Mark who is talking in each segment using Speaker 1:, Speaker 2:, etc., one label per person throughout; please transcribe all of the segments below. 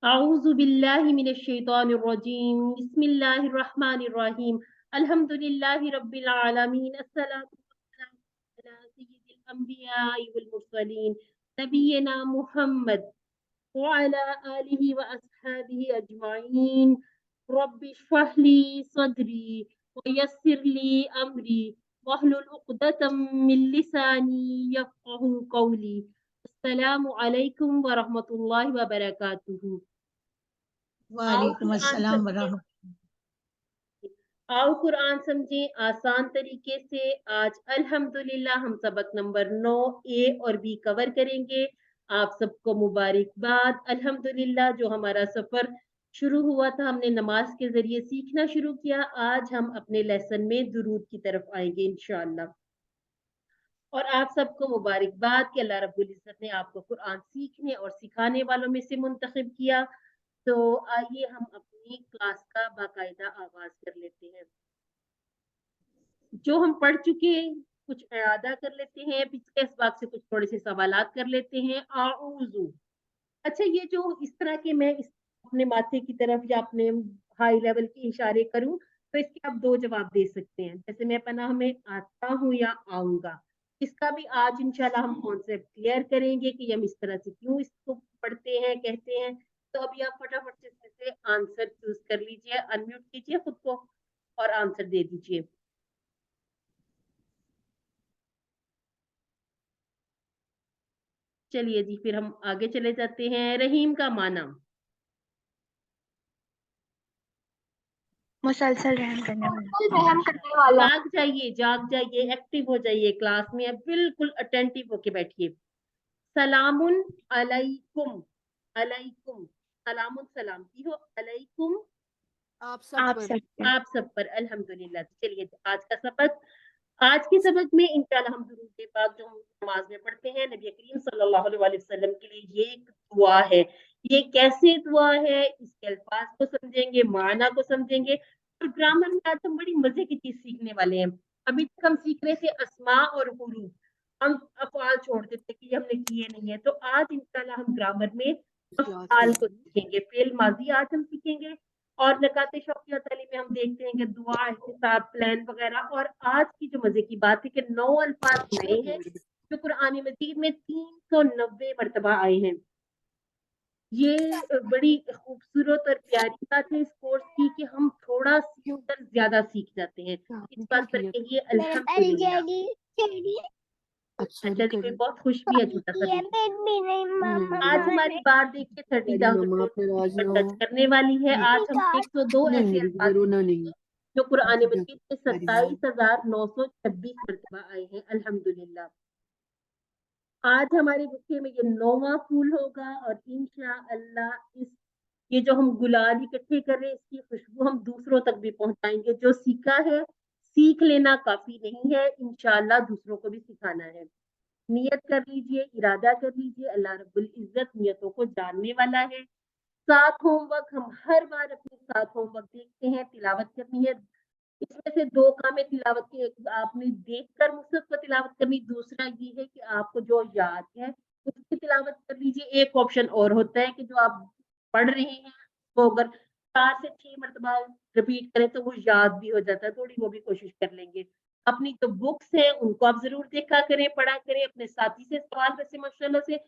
Speaker 1: أعوذ بالله من الشيطان الرجيم بسم الله الرحمن الرحيم الحمد لله رب العالمين الصلاة والسلام على سيد الأنبياء والمرسلين نبينا محمد وعلى آله وأصحابه أجمعين رب اشرح لي صدري ويسر لي أمري واحلل عقدة من لساني يفقه قولي السلام عليكم ورحمة الله وبركاته आओ
Speaker 2: وعلیکم
Speaker 1: कुरान
Speaker 2: السلام
Speaker 1: समझें
Speaker 2: ورحمۃ
Speaker 1: आओ कुरान समझें आसान तरीके से। आज अल्हम्दुलिल्लाह हम सबक नंबर 9 ए और बी कवर करेंगे। आप सबको मुबारकबाद। अल्हम्दुलिल्लाह जो हमारा सफर शुरू हुआ था, हमने नमाज के जरिए सीखना शुरू किया। आज हम अपने लेसन में दुरूद की तरफ आएंगे इंशाअल्लाह। और आप सबको मुबारकबाद कि अल्लाह रब्बुल इज्जत ने आपको कुरान सीखने और सिखाने वालों में से मुंतखब किया। तो आइए हम अपनी क्लास का बाकायदा आगाज कर लेते हैं। जो हम पढ़ चुके कुछ इयादा कर लेते हैं, पिछले इसबाक से कुछ थोड़े से सवालात कर लेते हैं। आऊज़ु, अच्छा ये जो इस तरह के मैं अपने माथे की तरफ या अपने हाई लेवल के इशारे करूं तो इसके आप दो जवाब दे सकते हैं। जैसे मैं पनाह में आता हूं या आऊंगा, इसका भी आज इंशाल्लाह हम कॉन्सेप्ट क्लियर करेंगे कि हम इस तरह से क्यों इसको पढ़ते हैं, कहते हैं। तो अभी आप फटाफट से इसमें से आंसर चूज कर लीजिए, अनम्यूट कीजिए खुद को और आंसर दे दीजिए। चलिए जी, फिर हम आगे चले जाते हैं। रहीम का माना
Speaker 3: मुसलसल रहम करने वाला।
Speaker 1: जाग जाइए, एक्टिव हो जाइए क्लास में। अब बिल्कुल अटेंटिव होके बैठिए। सलामुन अलैकुम, अलैकुम, सलामुन सलाम की हो, अलैकुम
Speaker 3: आप सब
Speaker 1: पर अल्हम्दुलिल्लाह। चलिए आज का सबक, आज के सबक में इंशाल्लाह हम दुरूद पाक जो हम नमाज में पढ़ते हैं नबी करीम सल्लल्लाहु अलैहि वसल्लम के लिए, ये एक दुआ है। ये कैसे दुआ है, इसके अल्फाज को समझेंगे, माना को समझेंगे और ग्रामर में आज हम बड़ी मजे की चीज सीखने वाले हैं। अभी तक हम सीख रहे थे अस्मा और हुरूफ, हम अफ़आल छोड़ते थे कि हमने किए नहीं है। तो आज इंशाल्लाह हम ग्रामर में अफ़आल को सीखेंगे, फेल माजी आज हम सीखेंगे। और नकाते शौकिया तालीम में हम देखते हैं कि दुआ, एहतिसाब, प्लान वगैरह। और आज की जो मजे की बात है कि 9 अल्फाज नए हैं जो कुरान मजीद में 390 मरतबा आए हैं। ये बड़ी खूबसूरत और प्यारी बात है इस कोर्स की कि हम थोड़ा सीखकर ज्यादा सीख जाते हैं। इस बात पर कहिए अल्हम्दुलिल्लाह। अच्छा जी, कोई बहुत खुश भी है छोटा सा बेबी। आज हमारी बात देखिए 30,000 टच करने वाली है। आज हम 102 ऐसे अल्फाज सीखेंगे जो कुरान मजीद में 27,926 मरतबा आए हैं। अल्हम्दुलिल्लाह। आज हमारे गुस्से में ये 9वां फूल होगा और इंशाअल्लाह इस ये जो हम गुलाल इकट्ठे कर रहे हैं इसकी खुशबू हम दूसरों तक भी पहुंचाएंगे। जो सीखा है, सीख लेना काफी नहीं है, इंशाअल्लाह दूसरों को भी सिखाना है। नियत कर लीजिए, इरादा कर लीजिए। अल्लाह रब्बुल इज्जत नियतों को जानने वाला है। 7 होमवर्क हम हर बार अपने 7 होमवर्क देखते हैं, तिलावत करनी है। इसमें से 2 काम है तिलावत के, आपने देखकर मुसहफ को तिलावत करनी, दूसरा ये है कि आपको जो याद है उसकी तिलावत कर लीजिए। एक ऑप्शन और होता है कि जो आप पढ़ रहे हैं वो अगर 4 से 6 मरतबा रिपीट करें तो वो याद भी हो जाता है। थोड़ी वो भी कोशिश कर लेंगे। अपनी जो बुक्स हैं उनको आप जरूर देखा करें, पढ़ा करें। अपने साथी से सवाल, वैसे माशाल्लाह से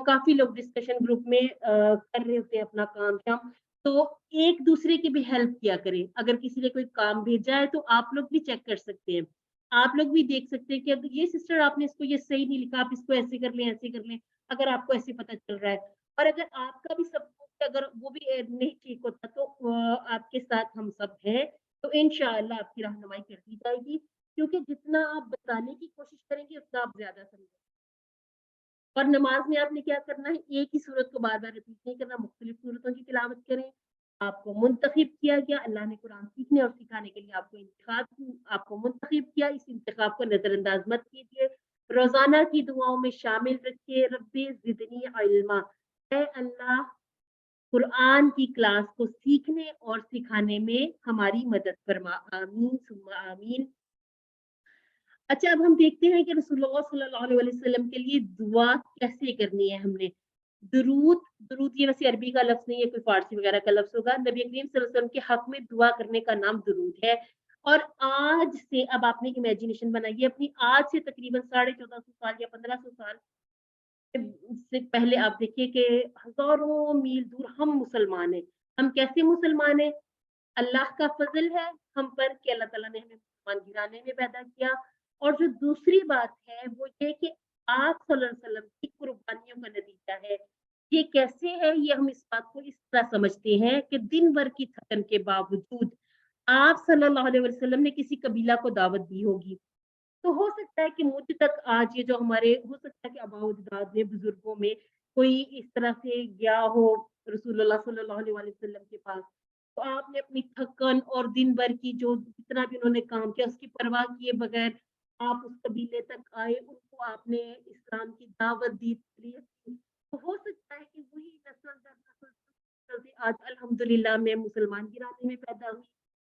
Speaker 1: काफी लोग डिस्कशन ग्रुप में कर रहे होते हैं अपना काम शाम, तो एक दूसरे की भी हेल्प किया करें। अगर किसी ने कोई काम भेजा है तो आप लोग भी चेक कर सकते हैं। आप लोग भी देख सकते हैं कि अगर ये सिस्टर आपने इसको ये सही नहीं लिखा, आप इसको ऐसे कर लें, ऐसे कर लें, अगर आपको ऐसे पता चल रहा है। और अगर आपका भी सब कुछ अगर वो भी नहीं ठीक होता तो आपके साथ हम सब हैं। तो इंशाअल्लाह आपकी रहनुमाई कर दी जाएगी, क्योंकि जितना आप बताने की कोशिश करेंगे उतना आप ज्यादा समझेंगे। और नमाज में आपने क्या करना है, एक ही सूरत को बार बार रिपीट नहीं करना, मुख्तलिफ सूरतों की तिलावत करें। आपको मुंतखब किया गया, अल्लाह ने कुरान सीखने और सिखाने के लिए आपको मुंतखब किया। इस इंतखाब को नजरअंदाज मत कीजिए। रोजाना की दुआओं में शामिल रखिए, रब्बी जिदनी इल्मा, ऐ अल्लाह कुरान की क्लास को सीखने और सिखाने में हमारी मदद फरमा, आमीन सुम्मा आमीन। अच्छा, अब हम देखते हैं कि रसूलुल्लाह सल्लल्लाहु अलैहि वसल्लम के लिए दुआ कैसे करनी है हमने। दुरूद, दुरूद ये वैसे अरबी का लफ्ज नहीं है, कोई फारसी वगैरह का लफ्ज होगा। नबी करीम सल्लल्लाहु अलैहि वसल्लम के हक में दुआ करने का नाम दुरूद है। और आज से, अब आपने इमेजिनेशन बनाइए अपनी, आज से तकरीबन 1450 साल या 1500 साल से पहले आप देखिए कि हजारों मील दूर हम मुसलमान हैं। हम कैसे मुसलमान हैं? अल्लाह का फजल है हम पर कि अल्लाह ताला ने हमें मुसलमान घराने में पैदा किया। और जो दूसरी बात है वो ये कि आप सल्लल्लाहु अलैहि वसल्लम की कुर्बानियों का नतीजा है। ये कैसे है? ये हम इस बात को इस तरह समझते हैं कि दिन भर की थकन के बावजूद आप सल्लल्लाहु अलैहि वसल्लम ने किसी कबीला को दावत दी होगी। तो हो सकता है कि मुझ तक आज ये जो हमारे, हो सकता है कि आबाओ अजदाद में, बुजुर्गों में कोई इस तरह से गया हो रसूलुल्लाह सल्लल्लाहु अलैहि वसल्लम के पास, तो आपने अपनी थकन और दिन भर की जो जितना भी उन्होंने काम किया उसकी परवाह किए बगैर आप उस कबीले तक आए, उनको आपने इस्लाम की दावत दी, तो हो सकता है कि वही नस्ल दर नस्ल से आज अल्हम्दुलिल्लाह मैं मुसलमान घराने में पैदा हुई।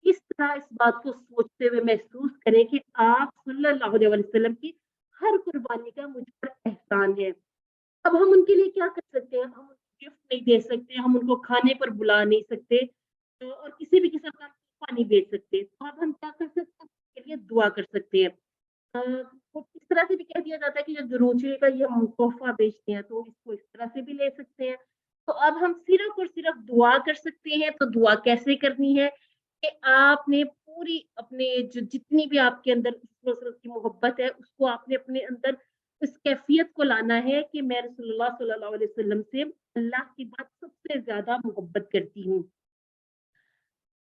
Speaker 1: इस तरह इस बात को सोचते हुए महसूस करें कि आप सल्लल्लाहु अलैहि वसल्लम की हर कुर्बानी का मुझ पर एहसान है। अब हम उनके लिए क्या कर सकते हैं? हम उनको गिफ्ट नहीं दे सकते, हम उनको खाने पर बुला नहीं सकते, और किसी भी किस्म का तोहफा नहीं बेच सकते। तो अब हम क्या कर सकते हैं? उनके लिए दुआ कर सकते हैं। तो इस तरह से भी कह दिया जाता है कि जो दुरूद का ये हम तोहफा बेचते हैं, तो इसको इस तरह से भी ले सकते हैं। तो अब हम सिर्फ और सिर्फ दुआ कर सकते हैं। तो दुआ कैसे करनी है? कि आपने पूरी अपने जो जितनी भी आपके अंदर की मोहब्बत है उसको आपने अपने अंदर इस कैफियत को लाना है कि मैं रसूलुल्लाह सल्लल्लाहु अलैहि वसल्लम से अल्लाह की बात सबसे ज्यादा मोहब्बत करती हूँ।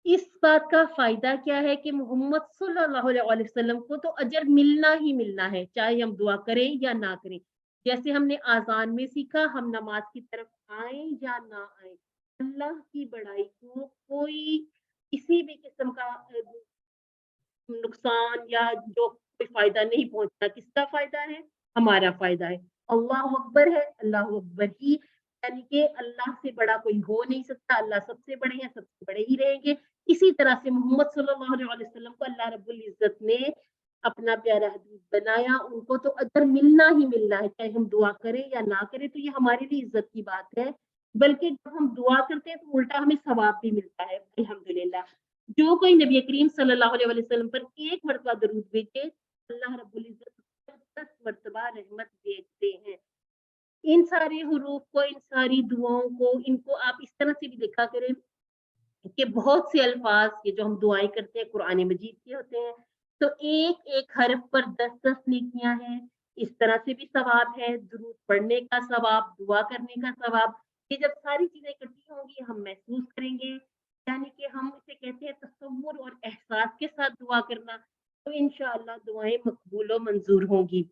Speaker 1: इस बात का फायदा क्या है कि मोहम्मद सल्लल्लाहु अलैहि वसल्लम को तो अजर मिलना ही मिलना है, चाहे हम दुआ करें या ना करें। जैसे हमने आजान में सीखा, हम नमाज की तरफ आए या ना आए, अल्लाह की बड़ाई को कोई किसी भी किस्म का नुकसान या जो कोई फायदा नहीं पहुंचता। किसका फायदा है? हमारा फायदा है। अल्लाह अकबर है, अल्लाह अकबर ही, यानी कि अल्लाह से बड़ा कोई हो नहीं सकता। अल्लाह सबसे बड़े हैं, सबसे बड़े ही रहेंगे। इसी तरह से मोहम्मद सल्लल्लाहु अलैहि वसल्लम को अल्लाह रब्बुल इज्जत ने अपना प्यारा हबीब बनाया, उनको तो अजर मिलना ही मिलना है, चाहे हम दुआ करें या ना करें। तो ये हमारे लिए इज्जत की बात है। बल्कि जब हम दुआ करते हैं तो उल्टा हमें सवाब भी मिलता है, अल्हम्दुलिल्लाह। जो कोई नबी करीम सल्लल्लाहु अलैहि वसल्लम पर एक मरतबा दरूद भेजे, अल्लाह रब्बुल इज्जत 10 मरतबा रहमत भेजते हैं। इन सारे हुरूफ को, इन सारी दुआओं को, इनको आप इस तरह से भी देखा करें कि बहुत से अल्फाज ये जो हम दुआएं करते हैं कुरान मजीद के होते हैं। तो एक एक हरफ पर 10-10 नेकियां हैं। इस तरह से भी सवाब है, दुरूद पढ़ने का सवाब, दुआ करने का सवाब। ये जब सारी चीजें इकट्ठी होंगी हम महसूस करेंगे, यानी कि हम इसे कहते हैं तसव्वुर और एहसास के साथ दुआ करना, तो इंशाअल्लाह दुआएं मकबूल और मंजूर होंगी।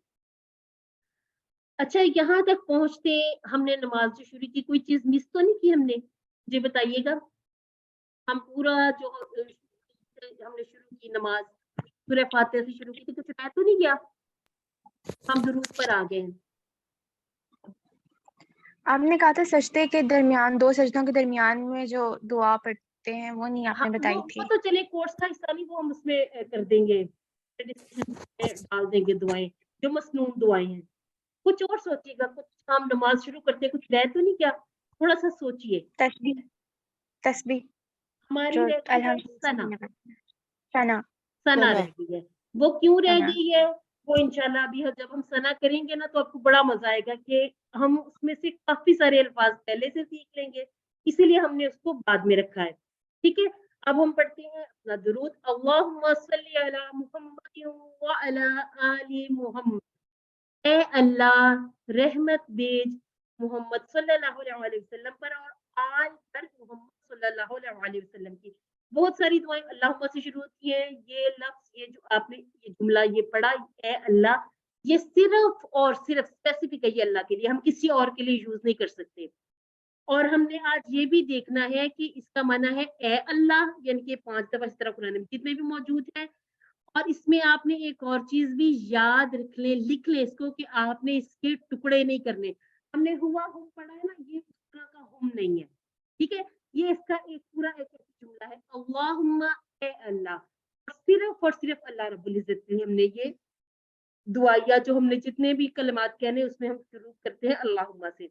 Speaker 1: अच्छा, यहाँ तक पहुंचते हमने नमाज जो शुरू की, कोई चीज मिस तो नहीं की हमने? जी बताइएगा। हम पूरा जो हमने शुरू की नमाज सूरह फातिहा से शुरू की थी, कुछ रह तो नहीं गया? हम दुरूद पर आ गए हैं।
Speaker 2: आपने कहा था सजदे के दरमियान, 2 सजदों के दरमियान में जो दुआ पढ़ते हैं वो नहीं आपने बताई थी।
Speaker 1: वो तो चले कोर्स का हिस्सा नहीं, वो हम उसमें कर देंगे, डाल देंगे दुआएं जो मसनून दुआएं हैं। कुछ और सोचिएगा, कुछ हम नमाज शुरू करते कुछ रह तो नहीं क्या? थोड़ा सा सोचिए।
Speaker 2: तस्बीह, तस्बीह
Speaker 1: हमारी रह गई है सना,
Speaker 2: सना
Speaker 1: सना रह गई है। वो क्यों रह
Speaker 2: सना।
Speaker 1: गई है? वो इंशाल्लाह अभी जब हम सना करेंगे ना तो आपको बड़ा मजा आएगा कि हम उसमें से काफी सारे अल्फाज पहले से सीख लेंगे, इसीलिए हमने उसको बाद में रखा है। ठीक है, अब हम पढ़ते हैं अपना दुरूद। अल्लाहुम्मा सल्ली अला मुहम्मद व अला आलि मुहम्मद। ए अल्लाह रहमत भेज मोहम्मद सल्लल्लाहु अलैहि वसल्लम पर और आल पर मोहम्मद सल्लल्लाहु अलैहि वसल्लम की। बहुत सारी दुआएं अल्लाहुम्मा से शुरू होती है। ये लफ्ज, ये जो आपने ये जुमला ये पढ़ा, ए अल्लाह, ये सिर्फ और सिर्फ स्पेसिफिक है ये अल्लाह के लिए, हम किसी और के लिए यूज नहीं कर सकते। और हमने आज ये भी देखना है कि इसका माना है ए अल्लाह, यानी कि 5 दफा इस तरह कुरान मजीद में भी मौजूद है। और इसमें आपने एक और चीज भी याद रख ले, लिख ले इसको कि आपने इसके टुकड़े नहीं करने। हमने हुआ हुम पढ़ा है ना, ये उस तरह का हुम नहीं है। ठीक है, ये इसका एक पूरा एक जुमला है, अल्लाहुम्मा ए अल्लाह, और सिर्फ अल्लाह रब्बुल इज्जत ने हमने ये दुआया जो हमने जितने भी कलमात कहने उसमें हम शुरू करते हैं अल्लाहुम्मा से।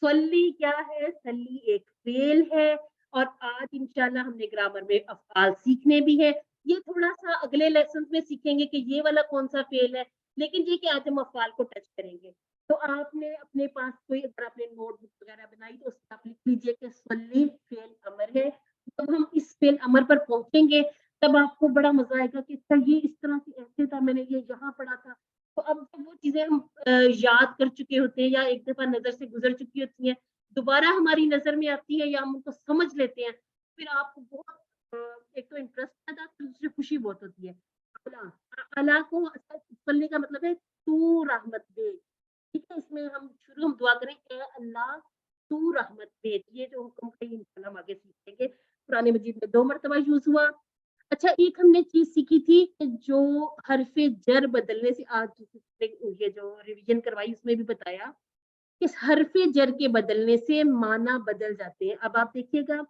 Speaker 1: सल्ली क्या है? सल्ली एक फेल है और आज इंशाल्लाह हमने ग्रामर में अफ़आल सीखने भी है। ये थोड़ा सा अगले लेसन में सीखेंगे कि ये वाला कौन सा फेल है, लेकिन ये कि आज हम अफ़आल को टच करेंगे। तो आपने अपने पास कोई अगर आपने नोटबुक वगैरह बनाई तो उसमें आप लिख लीजिए कि सल्ली फेल अमर है। जब हम इस फेल अमर पर पहुंचेंगे तब आपको बड़ा मजा आएगा कि ये इस तरह से ऐसे था, मैंने ये यहाँ पढ़ा था। तो अब जब वो चीजें हम याद कर चुके होते हैं या एक दफा नजर से गुजर चुकी होती हैं, दोबारा हमारी नजर में आती है या हम उनको समझ लेते हैं, फिर आपको बहुत एक तो इंटरेस्ट आता है, दूसरी खुशी बहुत होती है। अला अला को पढ़ने का मतलब है तू रहमत दे। ठीक है, इसमें हम दुआ करें, ए अल्लाह तू रहमत दे। ये जो हुक्म है इंशाल्लाह हम आगे सीखेंगे। कुरान मजीद में 2 मरतबा यूज हुआ। अच्छा, एक हमने चीज सीखी थी कि जो हरफे जर बदलने से, आज ये जो रिवीजन करवाई उसमें भी बताया कि हरफे जर के बदलने से माना बदल जाते हैं। अब आप देखिएगा,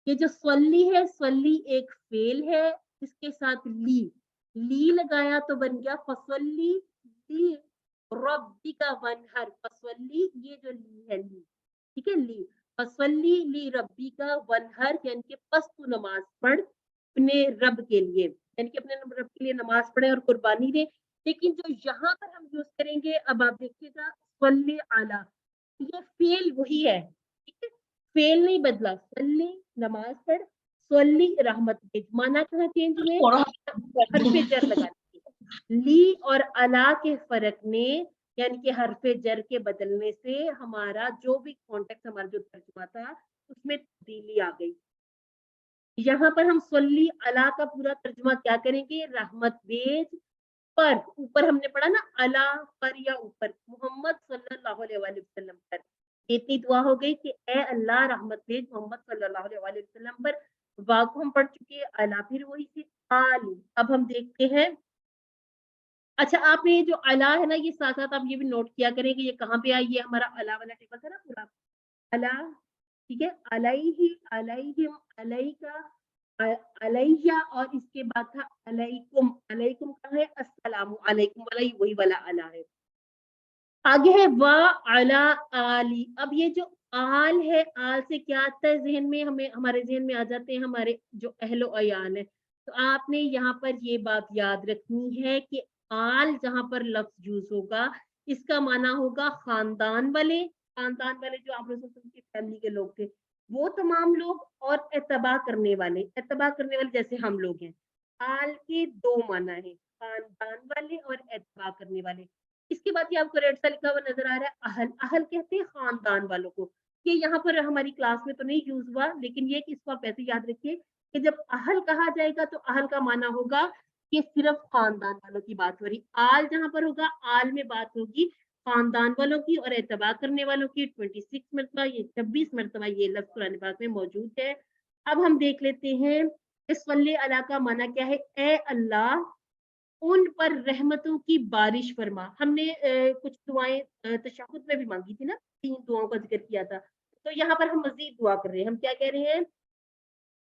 Speaker 1: ये जो स्वल्ली है, स्वल्ली एक फेल है, इसके साथ ली लगाया तो बन गया फसल्ली ली रब्बी का वनहर। फसल्ली ये जो ली है, ली, ठीक है, ली फसल्ली ली रब्बी का वनहर, यानी कि पस तू नमाज पढ़ अपने रब के लिए, यानी कि अपने रब के लिए नमाज पढ़े और कुर्बानी दे। लेकिन जो यहाँ पर हम यूज करेंगे, अब आप देखिएगा, सल्ली अला, ये फेल वही है, ठीक है, फेल नहीं बदला। सल्ली नमाज पढ़, सल्ली रहमत भेज, माना कहाँ चेंज हुए, हरफे जर लगाने। ली और अला के फर्क ने, यानी कि हरफे जर के बदलने से हमारा जो भी कॉन्टेक्स्ट, हमारा जो तर्जुमा था उसमें तब्दीली आ गई। यहाँ पर हम सल्ली अला का पूरा तर्जुमा क्या करेंगे, रहमत भेज पर, ऊपर हमने पढ़ा ना अला पर या ऊपर, मोहम्मद सल्लल्लाहु अलैहि वसल्लम पर। इतनी दुआ हो गई कि ए अल्लाह रहमत भेज मोहम्मद सल्लल्लाहु अलैहि वसल्लम पर। वाह को हम पढ़ चुके हैं, अला फिर वही से आली। अब हम देखते हैं, अच्छा आपने ये जो अला है ना, ये साथ साथ आप ये भी नोट किया करें कि ये कहाँ पे आई, ये हमारा अला वाला टेबल था ना पूरा, अला, ठीक है, अलैहि अलैहिम अलैका अलैया, और इसके बाद था अलैकुम, अलैकुम कहाँ है, अस्सलामु अलैकुम वाला, वही वाला अला है। आगे है वा अला आली। अब ये जो आल है, आल से क्या आता है जहन में, हमें हमारे जहन में आ जाते हैं हमारे जो अहलो अयान है। तो आपने यहाँ पर ये बात याद रखनी है कि आल जहाँ पर लफ्ज यूज होगा, इसका माना होगा खानदान वाले, खानदान वाले जो आप की फैमिली के लोग थे, वो तमाम लोग, और एतबा करने वाले, एतबा करने वाले जैसे हम लोग हैं। आल के दो माना है, खानदान वाले और एतबा करने वाले। इसके बाद ये आपको रेड सा लिखा हुआ नजर आ रहा है, अहल, अहल कहते हैं खानदान वालों को। ये यहाँ पर हमारी क्लास में तो नहीं यूज हुआ, लेकिन ये कि इसको आप ऐसे याद रखिए कि जब अहल कहा जाएगा तो अहल का माना होगा कि सिर्फ खानदान वालों की बात हो रही। आल जहां पर होगा, आल में बात होगी खानदान वालों की और एतबा करने वालों की। 26 मरतबा, ये 26 मरतबा ये लफ्ज कुरान पाक में मौजूद है। अब हम देख लेते हैं इस वल्ले अला का माना क्या है, ए अल्लाह उन पर रहमतों की बारिश फरमा। हमने कुछ दुआएं तशहुद में भी मांगी थी ना, 3 दुआओं का जिक्र किया था। तो यहाँ पर हम मजीद दुआ कर रहे हैं, हम क्या कह रहे हैं,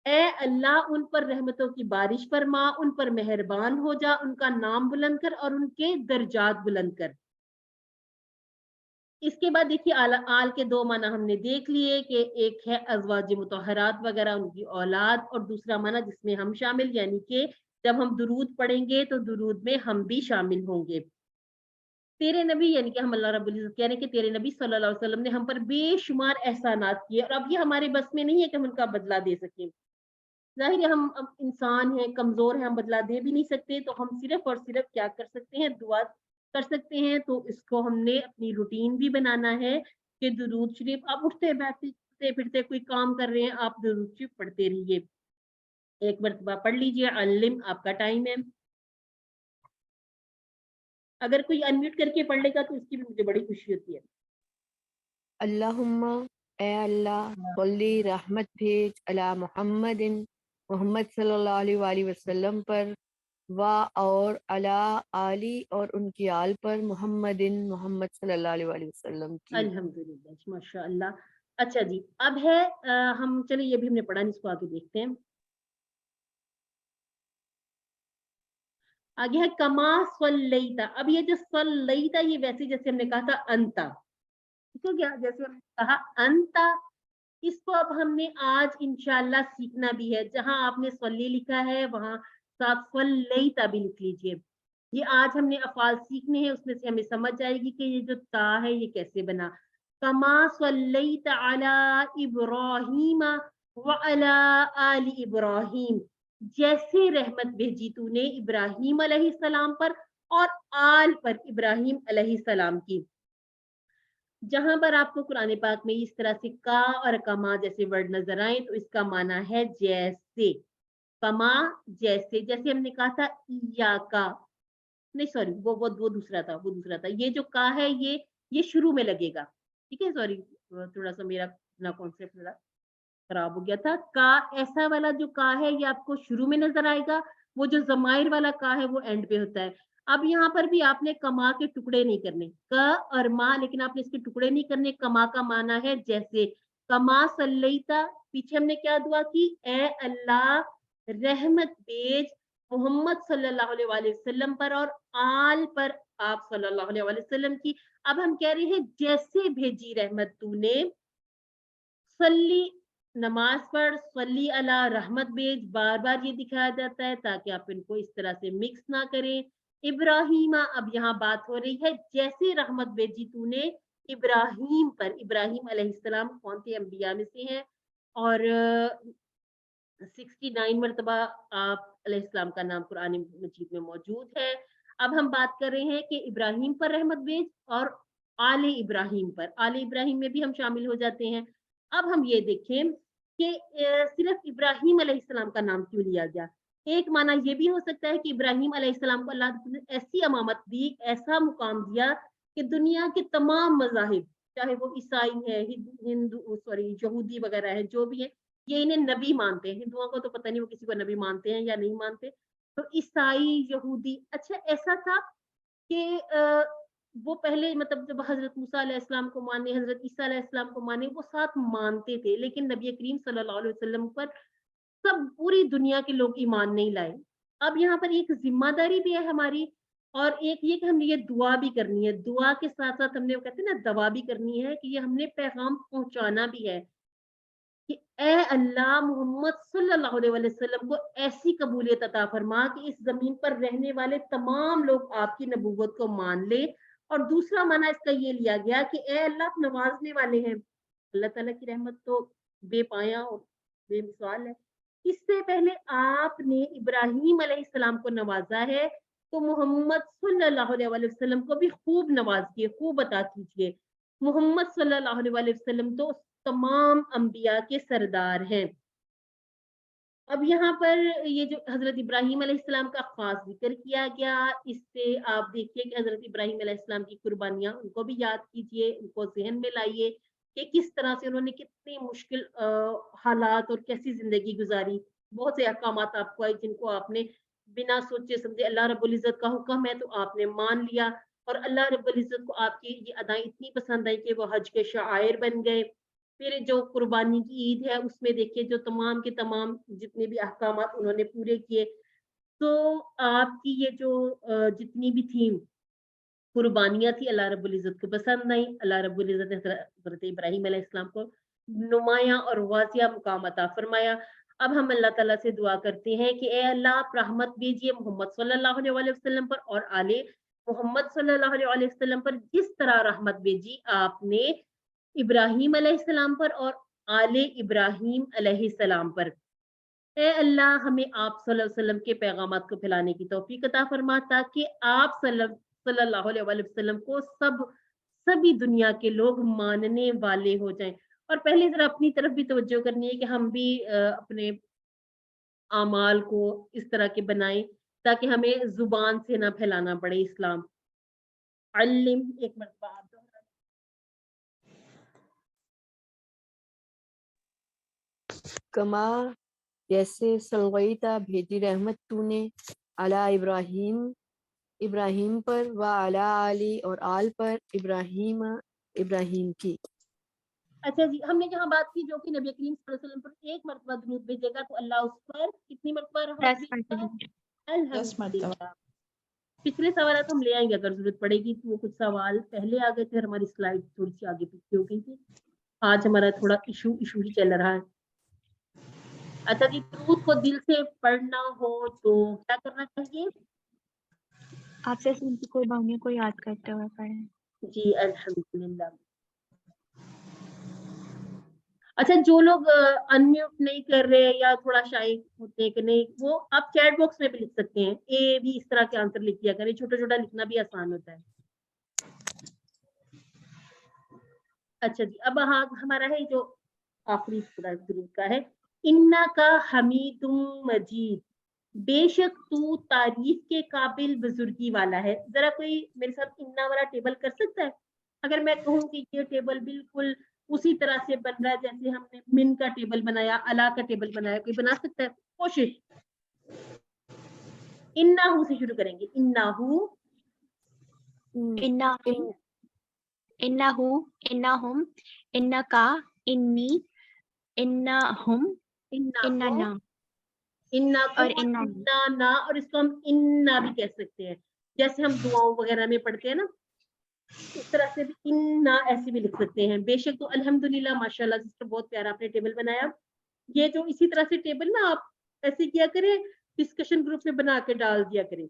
Speaker 1: ए अल्लाह उन पर रहमतों की बारिश फरमा, उन पर मेहरबान हो जा, उनका नाम बुलंद कर और उनके दर्जात बुलंद कर। इसके बाद देखिए आल के दो माना हमने देख लिए कि एक है अज़वाज मुतहरात वगैरह, उनकी औलाद, और दूसरा माना जिसमें हम शामिल, यानी कि जब हम दुरूद पढ़ेंगे तो दुरूद में हम भी शामिल होंगे। तेरे नबी, यानी कि हम अल्लाह रब्बुल इज़्ज़त कह रहे हैं कि तेरे नबी सल्लल्लाहु अलैहि वसल्लम ने हम पर बेशुमार एहसानात किए और अब ये हमारे बस में नहीं है कि हम उनका बदला दे सकें। ज़ाहिर है हम अब इंसान हैं, कमज़ोर हैं, हम बदला दे भी नहीं सकते, तो हम सिर्फ़ और सिर्फ़ क्या कर सकते हैं, दुआ कर सकते हैं। तो इसको हमने अपनी रूटीन भी बनाना है कि दुरूद शरीफ, आप उठते बैठते चलते फिरते कोई काम कर रहे हैं, आप दुरूद शरीफ पढ़ते रहिए। एक मरतबा पढ़ लीजिए, अल्लिम आपका टाइम है। अगर कोई अनम्यूट करके पढ़ लेगा तो उसकी भी मुझे बड़ी खुशी होती है।
Speaker 4: अल्लाहुम्मा, ए अल्लाह, सल्ली रहमत भेज अला मुहम्मदिन, मोहम्मद सल्लल्लाहु अलैहि वसल्लम पर, वा और अला आली और उनकी आल पर, मोहम्मदिन मोहम्मद सल्लल्लाहु अलैहि वसल्लम की।
Speaker 1: अल्हम्दुलिल्लाह, माशाअल्लाह। अच्छा जी, अब है हम चलिए ये भी हमने पढ़ा नहीं, इसको आगे देखते हैं। आगे है कमा सल्लैता। अब ये जो सल्लैता, ये वैसे जैसे हमने कहा था अंता, ठीक हो गया। जैसे हमने कहा अंता, इसको अब हमने आज इंशाल्लाह सीखना भी है। जहां आपने सल्ली लिखा है वहां साथ सल्लैता भी लिख लीजिए। ये आज हमने अफ़ाल सीखने हैं, उसमें से हमें समझ आएगी कि ये जो ता है ये कैसे बना। कमा सल्लैता अला इब्राहीम व अला आलि इब्राहीम, जैसे रहमत भेजी तूने इब्राहीम अलैहिस्सलाम पर और आल पर इब्राहीम अलैहिस्सलाम की। जहां पर आपको कुरान पाक में इस तरह से का और कमा जैसे वर्ड नजर आए तो इसका माना है जैसे। कमा जैसे, जैसे हमने कहा था या का, नहीं सॉरी वो दूसरा था। ये जो का है ये शुरू में लगेगा, ठीक है। सॉरी थोड़ा सा मेरा अपना कॉन्सेप्ट थोड़ा खराब हो गया था। का ऐसा वाला जो का है ये आपको शुरू में नजर आएगा, वो जो जमाइर वाला का है वो एंड पे होता है। अब यहाँ पर भी आपने कमा के टुकड़े नहीं करने, क और मा, लेकिन आपने इसके टुकड़े नहीं करने। कमा का माना है जैसे। कमा सल्लैता, पीछे हमने क्या दुआ की, ए अल्लाह रहमत भेज मोहम्मद सल्लल्लाहु अलैहि वसल्लम पर और आल पर आप सल्लल्लाहु अलैहि वसल्लम की। अब हम कह रहे हैं जैसे भेजी रहमत तूने, सल्ली नमाज पढ़, सल्ली अला रहमत भेज, बार बार ये दिखाया जाता है ताकि आप इनको इस तरह से मिक्स ना करें। इब्राहीमा, अब यहाँ बात हो रही है जैसे रहमत भेजी तूने इब्राहीम पर। इब्राहीम अलैहिस्सलाम कौन थे अंबिया में से हैं और 69 मरतबा आप अलैहिस्सलाम का नाम कुरान मजीद में मौजूद है। अब हम बात कर रहे हैं कि इब्राहीम पर रहमत भेज और आले इब्राहीम पर। आले इब्राहीम में भी हम शामिल हो जाते हैं। अब हम ये देखें कि सिर्फ इब्राहीम अलैहिस्सलाम का नाम क्यों लिया गया। एक माना ये भी हो सकता है कि इब्राहीम अलैहिस्सलाम को अल्लाह ने ऐसी अमामत दी, ऐसा मुकाम दिया कि दुनिया के तमाम मज़ाहिब, चाहे वो ईसाई है, हिंदू सॉरी यहूदी वगैरह है, जो भी है, ये इन्हें नबी मानते हैं। हिंदुओं को तो पता नहीं वो किसी को नबी मानते हैं या नहीं मानते। तो ईसाई यहूदी, अच्छा ऐसा था कि वो पहले मतलब जब हजरत मूसा अलैहिस्सलाम को माने, हजरत ईसा अलैहिस्सलाम को माने, वो साथ मानते थे, लेकिन नबी करीम सल्लल्लाहु अलैहि वसल्लम पर सब पूरी दुनिया के लोग ईमान नहीं लाए। अब यहाँ पर एक जिम्मेदारी भी है हमारी, और एक ये कि हमने ये दुआ भी करनी है। दुआ के साथ साथ हमने वो कहते हैं ना दवा भी करनी है, कि ये हमने पैगाम पहुंचाना भी है कि ए अल्लाह मोहम्मद सल्लल्लाहु अलैहि वसल्लम को ऐसी कबूलियत अता फरमा कि इस जमीन पर रहने वाले तमाम लोग आपकी नबूवत को मान ले। और दूसरा माना इसका ये लिया गया कि ए अल्लाह आप नवाजने वाले हैं। अल्लाह ताला की रहमत तो बेपाया और बेमिसाल है। इससे पहले आपने इब्राहीम अलैहिस्सलाम को नवाजा है, तो मोहम्मद सल्लल्लाहु अलैहि वसल्लम को भी खूब नवाजिए, खूब अता कीजिए। मोहम्मद सल्लल्लाहु अलैहि वसल्लम तो तमाम अंबिया के सरदार हैं। अब यहाँ पर ये जो हजरत इब्राहीम अलैहिस्सलाम का खास जिक्र किया गया, इससे आप देखिए कि हजरत इब्राहीम अलैहिस्सलाम की कुर्बानियां, उनको भी याद कीजिए, उनको जहन में लाइए कि किस तरह से उन्होंने कितनी मुश्किल हालात और कैसी जिंदगी गुजारी। बहुत से अहकामात आपको आए जिनको आपने बिना सोचे समझे, अल्लाह रब्बुल इज्जत का हुक्म है तो आपने मान लिया, और अल्लाह रब्बुल इज्जत को आपकी ये अदाएं इतनी पसंद आई कि वो हज के शायर बन गए। फिर जो कुर्बानी की ईद है उसमें देखिए जो तमाम के तमाम जितने भी अहकामात उन्होंने पूरे किए। तो आपकी ये जो जितनी भी थी कुर्बानियां थी अल्लाह रब्बुल इज्जत को पसंद आई। अल्लाह रब्बुल इज्जत ने हजरत इब्राहीम अलैहिस्सलाम को नुमाया और वाजिया मुकाम अता फरमाया। अब हम अल्लाह ताला से दुआ करते हैं कि ए अल्लाह आप रहमत भेजिए मोहम्मद सल्लल्लाहु अलैहि वसल्लम पर और आले मोहम्मद सल्लल्लाहु अलैहि वसल्लम पर, जिस तरह रहमत भेजी आपने इब्राहीम अलैहिस्सलाम पर और आले इब्राहीम अलैहिस्सलाम पर। ए अल्लाह हमें आप सल्लल्लाहु अलैहि वसल्लम के पैगामात को फैलाने की तौफीक अता फरमा, ताकि आप सल्लल्लाहु अलैहि वसल्लम को सभी दुनिया के लोग मानने वाले हो जाएं। और पहले जरा अपनी तरफ भी तवज्जो करनी है कि हम भी अपने आमाल को इस तरह के बनाएं ताकि हमें जुबान से ना फैलाना पड़े इस्लाम। अल्लिम, एक मरतबा आप दोहरा।
Speaker 4: कमा जैसे सल्लैता भेजी रहमत तूने अला इब्राहीम इब्राहीम पर व अला आली और आल पर इब्राहीम की।
Speaker 1: अच्छा जी, हमने जहाँ बात की जो कि नबी करीम सल्लल्लाहु अलैहि वसल्लम पर एक मरतबा दुरूद भेजेगा तो अल्लाह उस पर कितनी मरतबा रहमत भेजेगा?
Speaker 2: 10 मरतबा।
Speaker 1: अल्हम्दुलिल्लाह। पिछले सवाल तो हम ले आएंगे अगर जरूरत पड़ेगी, तो वो कुछ सवाल पहले आ गए थे, हमारी स्लाइड थोड़ी सी आगे पीछे हो गई थी, आज हमारा थोड़ा इशू ही चल रहा है। अच्छा जी, दुरूद को दिल से पढ़ना हो तो क्या करना चाहिए?
Speaker 2: आपसे सुनती कोई बानी को याद करते हुए पढ़ें।
Speaker 1: जी अल्हम्दुलिल्लाह। अच्छा, जो लोग अनम्यूट नहीं कर रहे या थोड़ा शाई होते हैं कि नहीं, वो आप चैट बॉक्स में भी लिख सकते हैं, ए भी इस तरह के आंसर लिख दिया करें, छोटा छोटा लिखना भी आसान होता है। अच्छा जी, अब हाँ हमारा है जो आखिरी सूरा दुरूद का है, इन्ना का हमीदुम मजीद, बेशक तू तारीफ के काबिल बुजुर्गी वाला है। जरा कोई मेरे साथ इन्ना वाला टेबल कर सकता है? अगर मैं कहूँ कि ये टेबल बिल्कुल उसी तरह से बन रहा है जैसे हमने मिन का टेबल बनाया, अला का टेबल बनाया, कोई बना सकता है? कोशिश। इन्नाहू से शुरू करेंगे, इन्नाहू,
Speaker 2: इन्नाहु, इन्नाहु, इन्नाहुम, इन्नका, इन्नी, इन्नाहुम, इन्नाना,
Speaker 1: इन्ना को
Speaker 2: और इन्ना
Speaker 1: ना, और इसको हम इन्ना भी कह सकते हैं, जैसे हम दुआओं वगैरह में पढ़ते हैं ना, इस तरह से भी इन्ना ऐसे भी लिख सकते हैं। बेशक तो अल्हम्दुलिल्लाह, माशाल्लाह सिस्टर, बहुत प्यारा आपने टेबल बनाया। ये जो इसी तरह से टेबल ना आप ऐसे किया करें, डिस्कशन ग्रुप में बना के डाल दिया करें।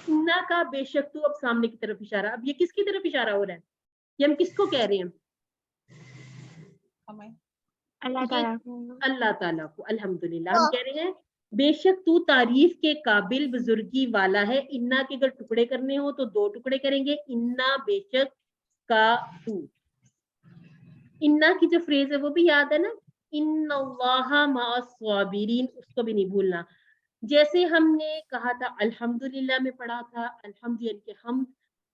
Speaker 1: इन्ना का बेशक तो अब सामने की तरफ इशारा, अब ये किसकी तरफ इशारा हो रहा है? ये हम किसको कह रहे हैं?
Speaker 2: अल्लाह ताला को।
Speaker 1: अल्लाह ताला को। अल्हम्दुलिल्लाह हम कह रहे हैं बेशक तू तारीफ के काबिल बुजुर्गी वाला है। इन्ना के अगर टुकड़े करने हो तो 2 टुकड़े करेंगे, इन्ना बेशक का तू। इन्ना की जो फ्रेज है वो भी याद है ना, इन्नल्लाहा मअस-साबिरीन, उसको भी नहीं भूलना। जैसे हमने कहा था अल्हम्दुलिल्लाह में पढ़ा था, अल्हम्दुलिल्लाह के हम,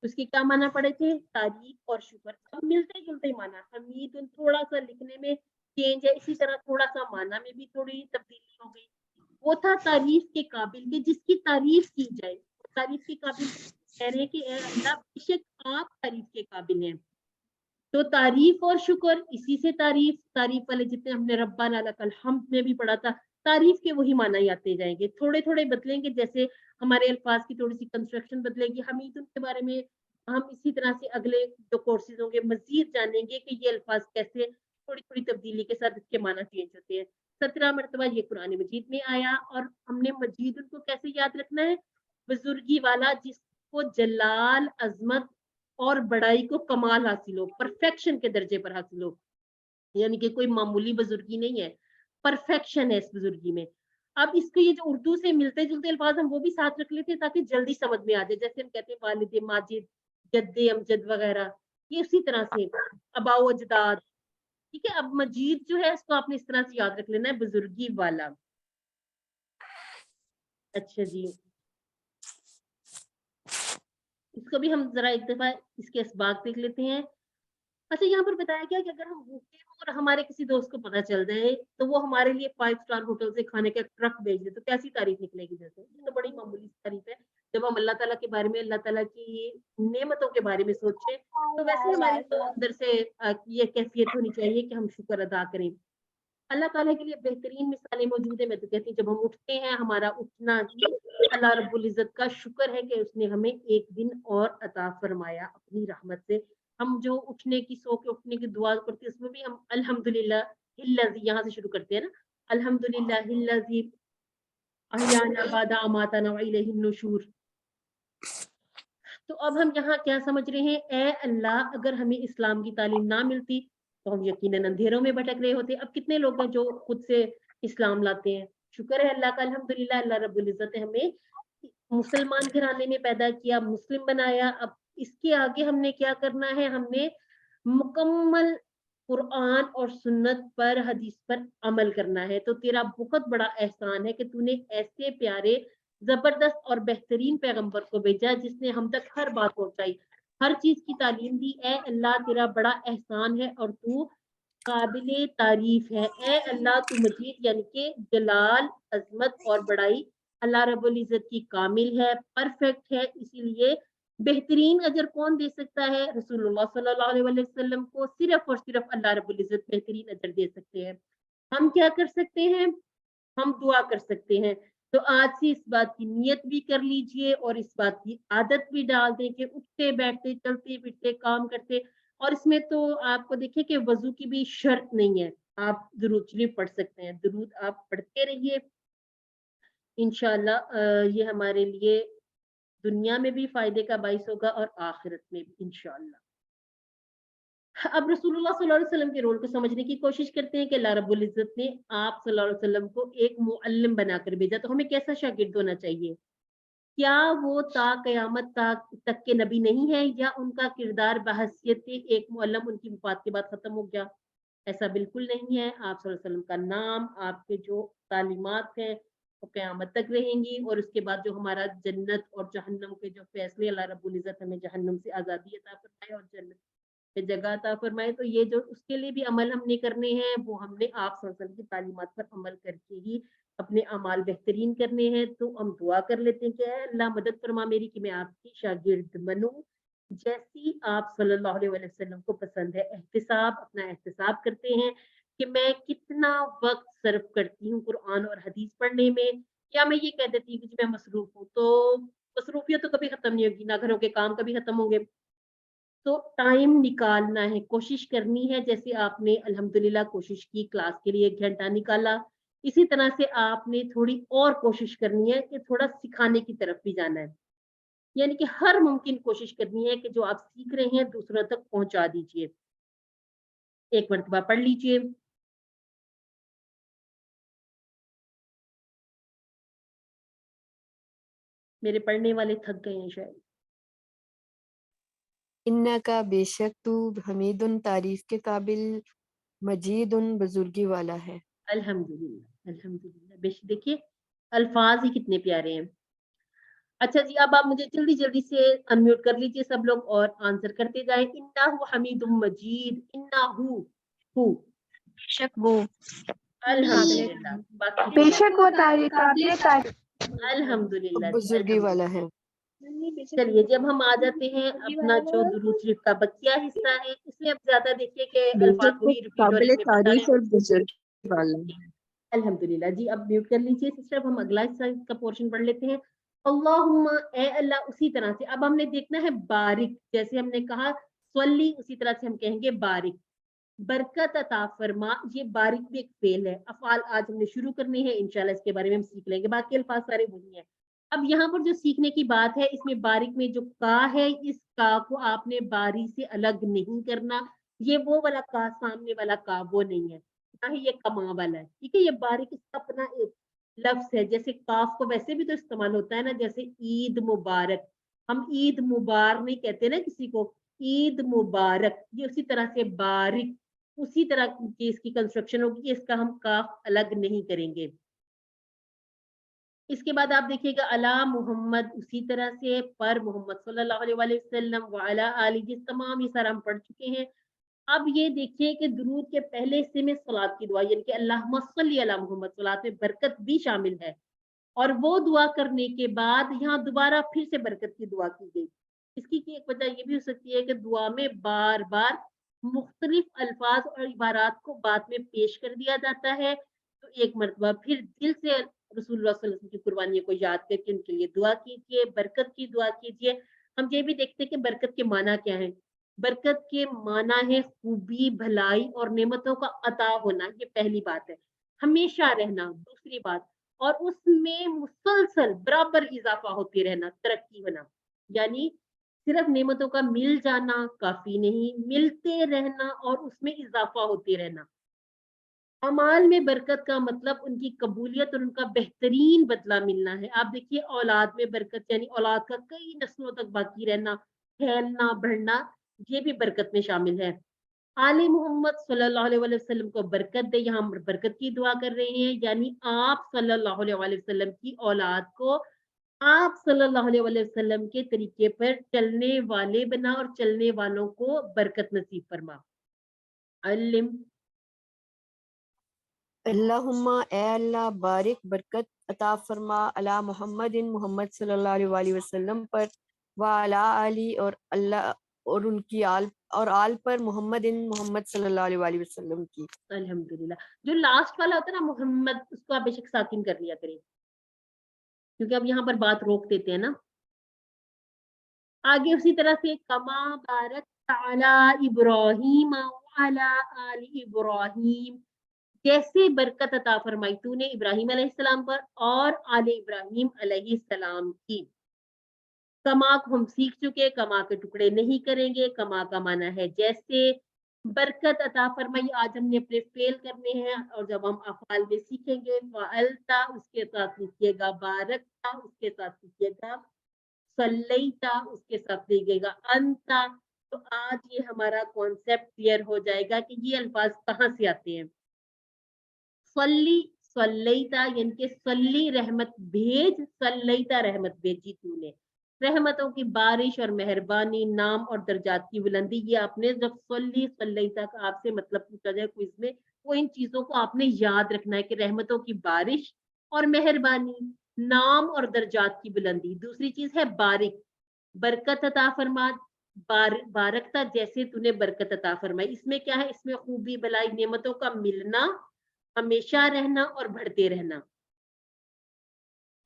Speaker 1: उसके क्या माना पड़े थे? तारीफ और शुक्र। अब मिलते जुलते माना, हमीद थोड़ा सा लिखने में चेंज है, इसी तरह थोड़ा सा माना में भी थोड़ी तब्दीली हो गई। वो था तारीफ के काबिल के, जिसकी तारीफ की जाए। तारीफ के काबिल कह रहे हैं कि अल्लाह बेशक आप तारीफ के काबिल हैं। तो तारीफ और शुक्र, इसी से तारीफ वाले जितने हमने रब्बाना लकल हम्द में भी पढ़ा था, तारीफ के वही माना ही आते जाएंगे, थोड़े थोड़े बदलेंगे, जैसे हमारे अल्फाज की थोड़ी सी कंस्ट्रक्शन बदलेगी। हमीद के बारे में हम इसी तरह से अगले जो कोर्सेज होंगे मजीद जानेंगे कि ये अल्फाज कैसे थोड़ी थोड़ी तब्दीली के साथ इसके माना चेंज होते हैं। 17 मरतबा ये कुरान मजीद में आया, और हमने मजीद उनको कैसे याद रखना है? बुजुर्गी वाला, जिसको जलाल, अजमत और बड़ाई को कमाल हासिल हो, परफेक्शन के दर्जे पर हासिल हो, यानी कि कोई मामूली बुजुर्गी नहीं है, परफेक्शन है इस बुजुर्गी में। अब इसको ये जो उर्दू से मिलते जुलते अल्फाज हम वो भी साथ रख लेते हैं ताकि जल्दी समझ में आ जाए, जैसे हम कहते हैं वालिद माजिद, जद्दे अमजद वगैरह, ये उसी तरह से अबाउ अजदाद। ठीक है, अब मजीद जो है इसको आपने इस तरह से याद रख लेना है, बुजुर्गी वाला। अच्छा जी, इसको भी हम जरा एक दफा इसके असबाब देख लेते हैं। अच्छा, यहाँ पर बताया गया कि अगर हम भूखे हों और हमारे किसी दोस्त को पता चल जाए तो वो हमारे लिए 5 स्टार होटल से खाने का ट्रक भेज दे, तो कैसी तारीफ निकलेगी? जैसे ये तो बड़ी मामूली तारीफ है। जब हम अल्लाह ताला के बारे में, अल्लाह ताला की नेमतों के बारे में सोचें, तो वैसे हमारे तो अंदर से ये कैफियत होनी चाहिए कि हम शुक्र अदा करें। अल्लाह ताला के लिए बेहतरीन मिसालें मौजूद है। मैं तो कहती हूँ जब हम उठते हैं, हमारा उठना ही अल्लाह रब्बुल इज्जत का शुक्र है कि उसने हमें एक दिन और अता फरमाया अपनी रहमत से। हम जो उठने की, सो के उठने की दुआ करते हैं, उसमें भी हम अल्हम्दुलिल्लाह हिल्लज़ी यहाँ से शुरू करते हैं ना, अल्हम्दुलिल्लाह हिल्लज़ी अहयाना बादा अमाताना व इलैहिन नुशूर। तो अब हम यहाँ क्या समझ रहे हैं? ए अल्लाह, अगर हमें इस्लाम की तालीम ना मिलती तो हम यकीनन अंधेरों में भटक रहे होते। अब कितने लोग हैं जो खुद से इस्लाम लाते हैं? शुक्र है अल्लाह का, अल्हम्दुलिल्लाह, अल्लाह रब्बुल इज्जत ने हमें मुसलमान घराने में पैदा किया, मुस्लिम बनाया। अब इसके आगे हमने क्या करना है? हमने मुकम्मल कुरान और सुन्नत पर, हदीस पर अमल करना है। तो तेरा बहुत बड़ा एहसान है कि तूने ऐसे प्यारे, जबरदस्त और बेहतरीन पैगंबर को भेजा जिसने हम तक हर बात पहुंचाई, हर चीज की तालीम दी। ए अल्लाह, तेरा बड़ा एहसान है और तू काबिले तारीफ है। ए अल्लाह, तू मजीद यानी कि जलाल, अजमत और बड़ाई अल्लाह रब्बुल इज्जत की कामिल है, परफेक्ट है। इसीलिए बेहतरीन अजर कौन दे सकता है? रसूलुल्लाह सल्लल्लाहु अलैहि वसल्लम को सिर्फ और सिर्फ अल्लाह रब्बुल इज्जत बेहतरीन अजर दे सकते हैं। हम क्या कर सकते हैं? हम दुआ कर सकते हैं تو आज से इस बात की नियत भी कर लीजिए और इस बात की आदत भी डाल दें कि उठते बैठते चलते फिरते काम करते, और इसमें तो आपको देखिए कि वजू की भी शर्त नहीं है, आप दुरूद शरीफ पढ़ सकते हैं, दुरूद आप पढ़ते रहिए इंशाअल्लाह। ये हमारे लिए दुनिया में भी फायदे का बाइस होगा और आखिरत में भी इंशाअल्लाह। अब रसूलुल्लाह सल्लल्लाहु अलैहि वसल्लम के रोल को समझने की कोशिश करते हैं कि अल्लाह रब्बुल इज्जत ने आप सल्लल्लाहु अलैहि वसल्लम को एक मुअल्लिम बनाकर भेजा, तो हमें कैसा शागिर्द होना चाहिए? क्या वो ता कयामत तक के नबी नहीं है, या उनका किरदार बहैसियत एक मुअल्लिम उनकी वफात के बाद खत्म हो गया? ऐसा बिल्कुल नहीं है। आप सल्लल्लाहु अलैहि वसल्लम का नाम, आपके जो तालीमात हैं वो क़यामत तक रहेंगी, और उसके बाद जो हमारा जन्नत और जहन्नम के जो फैसले, अल्लाह रब्बुल इज़्ज़त हमें जहन्नम से आज़ादी अता फरमाए और जन्नत में जगह अता फरमाए। तो ये जो उसके लिए भी अमल हमने करने हैं, वो हमने आप सल्लल्लाहु अलैहि वसल्लम की तालीमात पर अमल करके ही अपने अमाल बेहतरीन करने हैं। तो हम दुआ कर लेते हैं कि ऐ अल्लाह मदद फरमा मेरी कि मैं आपकी शागिर्द बनूँ, जैसी आप सल्लल्लाहु अलैहि वसल्लम को पसंद है। एहतिसाब, अपना एहतिसाब करते हैं कि मैं कितना वक़्त सर्फ़ करती हूँ कुरान और हदीस पढ़ने में, या मैं ये कह देती हूँ कि जी मैं मसरूफ़ हूँ, तो मसरूफ़ियत तो कभी खत्म नहीं होगी, ना घरों के काम कभी खत्म होंगे। तो टाइम निकालना है, कोशिश करनी है, जैसे आपने अल्हम्दुलिल्लाह कोशिश की, क्लास के लिए 1 घंटा निकाला, इसी तरह से आपने थोड़ी और कोशिश करनी है कि थोड़ा सिखाने की तरफ भी जाना है। यानी कि हर मुमकिन कोशिश करनी है कि जो आप सीख रहे हैं दूसरों तक पहुँचा दीजिए। एक मर्तबा पढ़ लीजिए। मेरे पढ़ने वाले थक गए हैं शायद।
Speaker 4: इन्ना का बेशक तू हमीदुन तारीफ के काबिल मजीदुन बुजुर्गी वाला है।
Speaker 1: अल्हम्दुलिल्लाह, अल्हम्दुलिल्लाह। देखिए अल्फाज ही कितने प्यारे हैं। अच्छा जी, अब आप मुझे जल्दी-जल्दी से अनम्यूट कर लीजिए सब लोग और आंसर करते जाएँ। इन्नहु हमीदुम मजीद, इन्नहु हु।
Speaker 2: बेशक वो
Speaker 1: अल्हम्दुलिल्लाह। बाकी
Speaker 3: बेशक वो काबिल तारीफ।
Speaker 1: अल्हम्दुलिल्लाह जी,
Speaker 4: बुजुर्गी वाला
Speaker 1: अल्हम्दुलिल्लाह।
Speaker 4: है।
Speaker 1: चलिए जब हम आ जाते हैं अपना जो दुरूद शरीफ का बकिया हिस्सा है, इसमें अब ज़्यादा देखिए कि अल्फाज
Speaker 4: बेशक वो
Speaker 1: वही रिपीट हो रहे हैं,
Speaker 4: काबिल
Speaker 1: हमें पता
Speaker 4: तारीफ
Speaker 1: है।
Speaker 4: और बुजुर्गी वाला है।
Speaker 1: अल्हम्दुलिल्लाह जी, अब म्यूट कर लीजिए सिस्टर, अब हम अगला हिस्सा का पोर्शन पढ़ लेते हैं। अल्लाहुम्मा, ए अल्लाह, उसी तरह से अब हमने देखना है बारिक, जैसे हमने कहा स्वल्ली, उसी तरह से हम कहेंगे बारिक। बरकत अता फरमा, ये बारिक भी एक फेल है। अफ़आल आज हमने शुरू करने हैं, इंशाल्लाह इसके बारे में हम सीख लेंगे, बाकी अल्फाज सारे वही हैं। अब यहाँ पर जो सीखने की बात है, इसमें बारिक में जो का है, इस का को आपने बारी से अलग नहीं करना। ये वो वाला का, सामने वाला का वो नहीं है, ना ही ये कमा वाला है, ठीक है? ये बारिक इसका अपना एक लफ्ज़ है, जैसे काफ को वैसे भी तो इस्तेमाल होता है ना, जैसे ईद मुबारक, हम ईद मुबारक नहीं कहते ना किसी को, ईद मुबारक, ये उसी तरह से बारिक उसी तरह की इसकी कंस्ट्रक्शन होगी कि इसका हम काफ अलग नहीं करेंगे। इसके बाद आप देखिएगा अला मोहम्मद, उसी तरह से पर मोहम्मद सल्लल्लाहु अलैहि वसल्लम व अला आली, जिस तमाम ये सारा हम पढ़ चुके हैं। अब ये देखिए कि दुरूद के पहले हिस्से में सलात की दुआ, यानी कि अल्लाहुम्मा सल्ली अला मोहम्मद, सलात में बरकत भी शामिल है, और वो दुआ करने के बाद यहाँ दोबारा फिर से बरकत की दुआ की गई। इसकी की एक वजह ये भी हो सकती है कि दुआ में बार-बार मुख्तलिफ अल्फाज और इबारात को बाद में पेश कर दिया जाता है। तो एक मर्तबा फिर दिल से रसूलुल्लाह सल्लल्लाहु अलैहि वसल्लम की कुर्बानियों को याद करके उनके लिए दुआ कीजिए, बरकत की दुआ कीजिए। हम ये भी देखते हैं कि बरकत के माना क्या है? बरकत के माना है खूबी, भलाई और नेमतों का अता होना, ये पहली बात है। हमेशा रहना, दूसरी बात, और उसमें मुसलसल बराबर इज़ाफ़ा होते रहना, तरक्की होना। यानी सिर्फ़ नेमतों का मिल जाना काफ़ी नहीं, मिलते रहना और उसमें इज़ाफ़ा होते रहना। अमाल में बरकत का मतलब उनकी कबूलियत और उनका बेहतरीन बदला मिलना है। आप देखिए औलाद में बरकत, यानी औलाद का कई नस्लों तक बाकी रहना, फैलना, बढ़ना, ये भी बरकत में शामिल है। आले मोहम्मद सल्लल्लाहु अलैहि वसल्लम को बरकत दे, यहाँ हम बरकत की दुआ कर रहे हैं, यानी आप सल्लल्लाहु अलैहि वसल्लम की औलाद को आप सल्लल्लाहु अलैहि वसल्लम के तरीके पर चलने वाले बना और चलने वालों को बरकत नसीब फरमा। अल्लिम,
Speaker 4: अल्लाहुम्मा, ए अल्लाह, बारिक बरकत अता फरमा अला मुहम्मदिन, मोहम्मद सल्लल्लाहु अलैहि वसल्लम पर, व अला आली, और अल्लाह और उनकी आल और आल पर, मोहम्मदिन, मोहम्मद सल्लल्लाहु अलैहि वसल्लम की।
Speaker 1: अल्हम्दुलिल्लाह। जो लास्ट वाला होता है ना मोहम्मद, उसको आप बेशक साकिन कर लिया करें। क्योंकि अब यहाँ पर बात रोक देते हैं ना। आगे उसी तरह से कमा बारक अला इब्राहीम अला आल इब्राहीम, जैसे बरकत अता फरमाई तूने इब्राहिम अलैहिस्सलाम पर और आले इब्राहिम अलैहिस्सलाम की। कमा को हम सीख चुके, कमा के टुकड़े नहीं करेंगे। कमा का माना है जैसे। बरकत अता फरमाई आज हमने अपने फेल करने हैं, और जब हम अफआल में सीखेंगे फ़अलता उसके साथ लिखिएगा, बारकता उसके साथ लिखिएगा, सल्लैता उसके साथ लिखिएगा अंता। तो आज ये हमारा कॉन्सेप्ट क्लियर हो जाएगा कि ये अल्फाज कहाँ से आते हैं। सल्ली सल्लैता यानी कि सल्ली रहमत भेज, सल्लैता रहमत भेजी तूने। रहमतों की बारिश और मेहरबानी, नाम और दर्जात की बुलंदी, ये आपने जब सल्ली सल्लैता का आपसे मतलब पूछा जाए क्विज में, तो इन चीजों को आपने याद रखना है कि रहमतों की बारिश और मेहरबानी, नाम और दर्जात की बुलंदी। दूसरी चीज है बारिक, बरकत अता फरमा, बारकता जैसे तूने बरकत अता फरमाई। इसमें क्या है, इसमें खूबी भलाई नेमतों का मिलना, हमेशा रहना और बढ़ते रहना।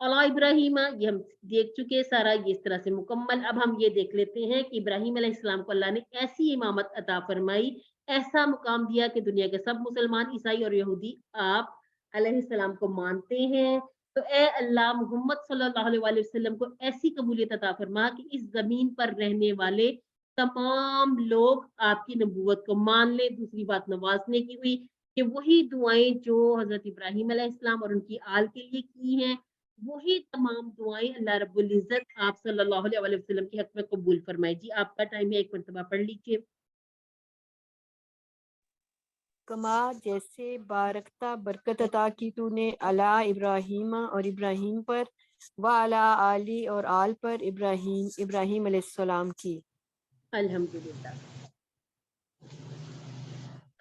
Speaker 1: अला इब्राहिम ये हम देख चुके सारा, ये इस तरह से मुकम्मल। अब हम ये देख लेते हैं कि इब्राहिम अलैहिस्सलाम को अल्लाह ने ऐसी इमामत अता फरमाई, ऐसा मुकाम दिया कि दुनिया के सब मुसलमान, ईसाई और यहूदी आप अलैहिस्सलाम को मानते हैं। तो ए अल्लाह मोहम्मद सल्लल्लाहु अलैहि वसल्लम को ऐसी कबूलियत अता फरमा कि इस जमीन पर रहने वाले तमाम लोग आपकी नबूवत को मान ले। दूसरी बात नवाजने की हुई कि वही दुआएं जो हजरत इब्राहिम अलैहिस्सलाम और उनकी आल के लिए की हैं, वही तमाम दुआएं अल्लाह रब्बुल इज्जत आप सल्लल्लाहु अलैहि वसल्लम के हक में कबूल फरमाए। जी आपका टाइम है, एक मरतबा पढ़ लीजिए।
Speaker 4: कमा जैसे बारकता बरकत अता की तूने अला इब्राहीम और इब्राहीम पर, व अला आली और आल पर इब्राहीम अलैहिस्सलाम की।
Speaker 1: अल्हम्दुलिल्लाह।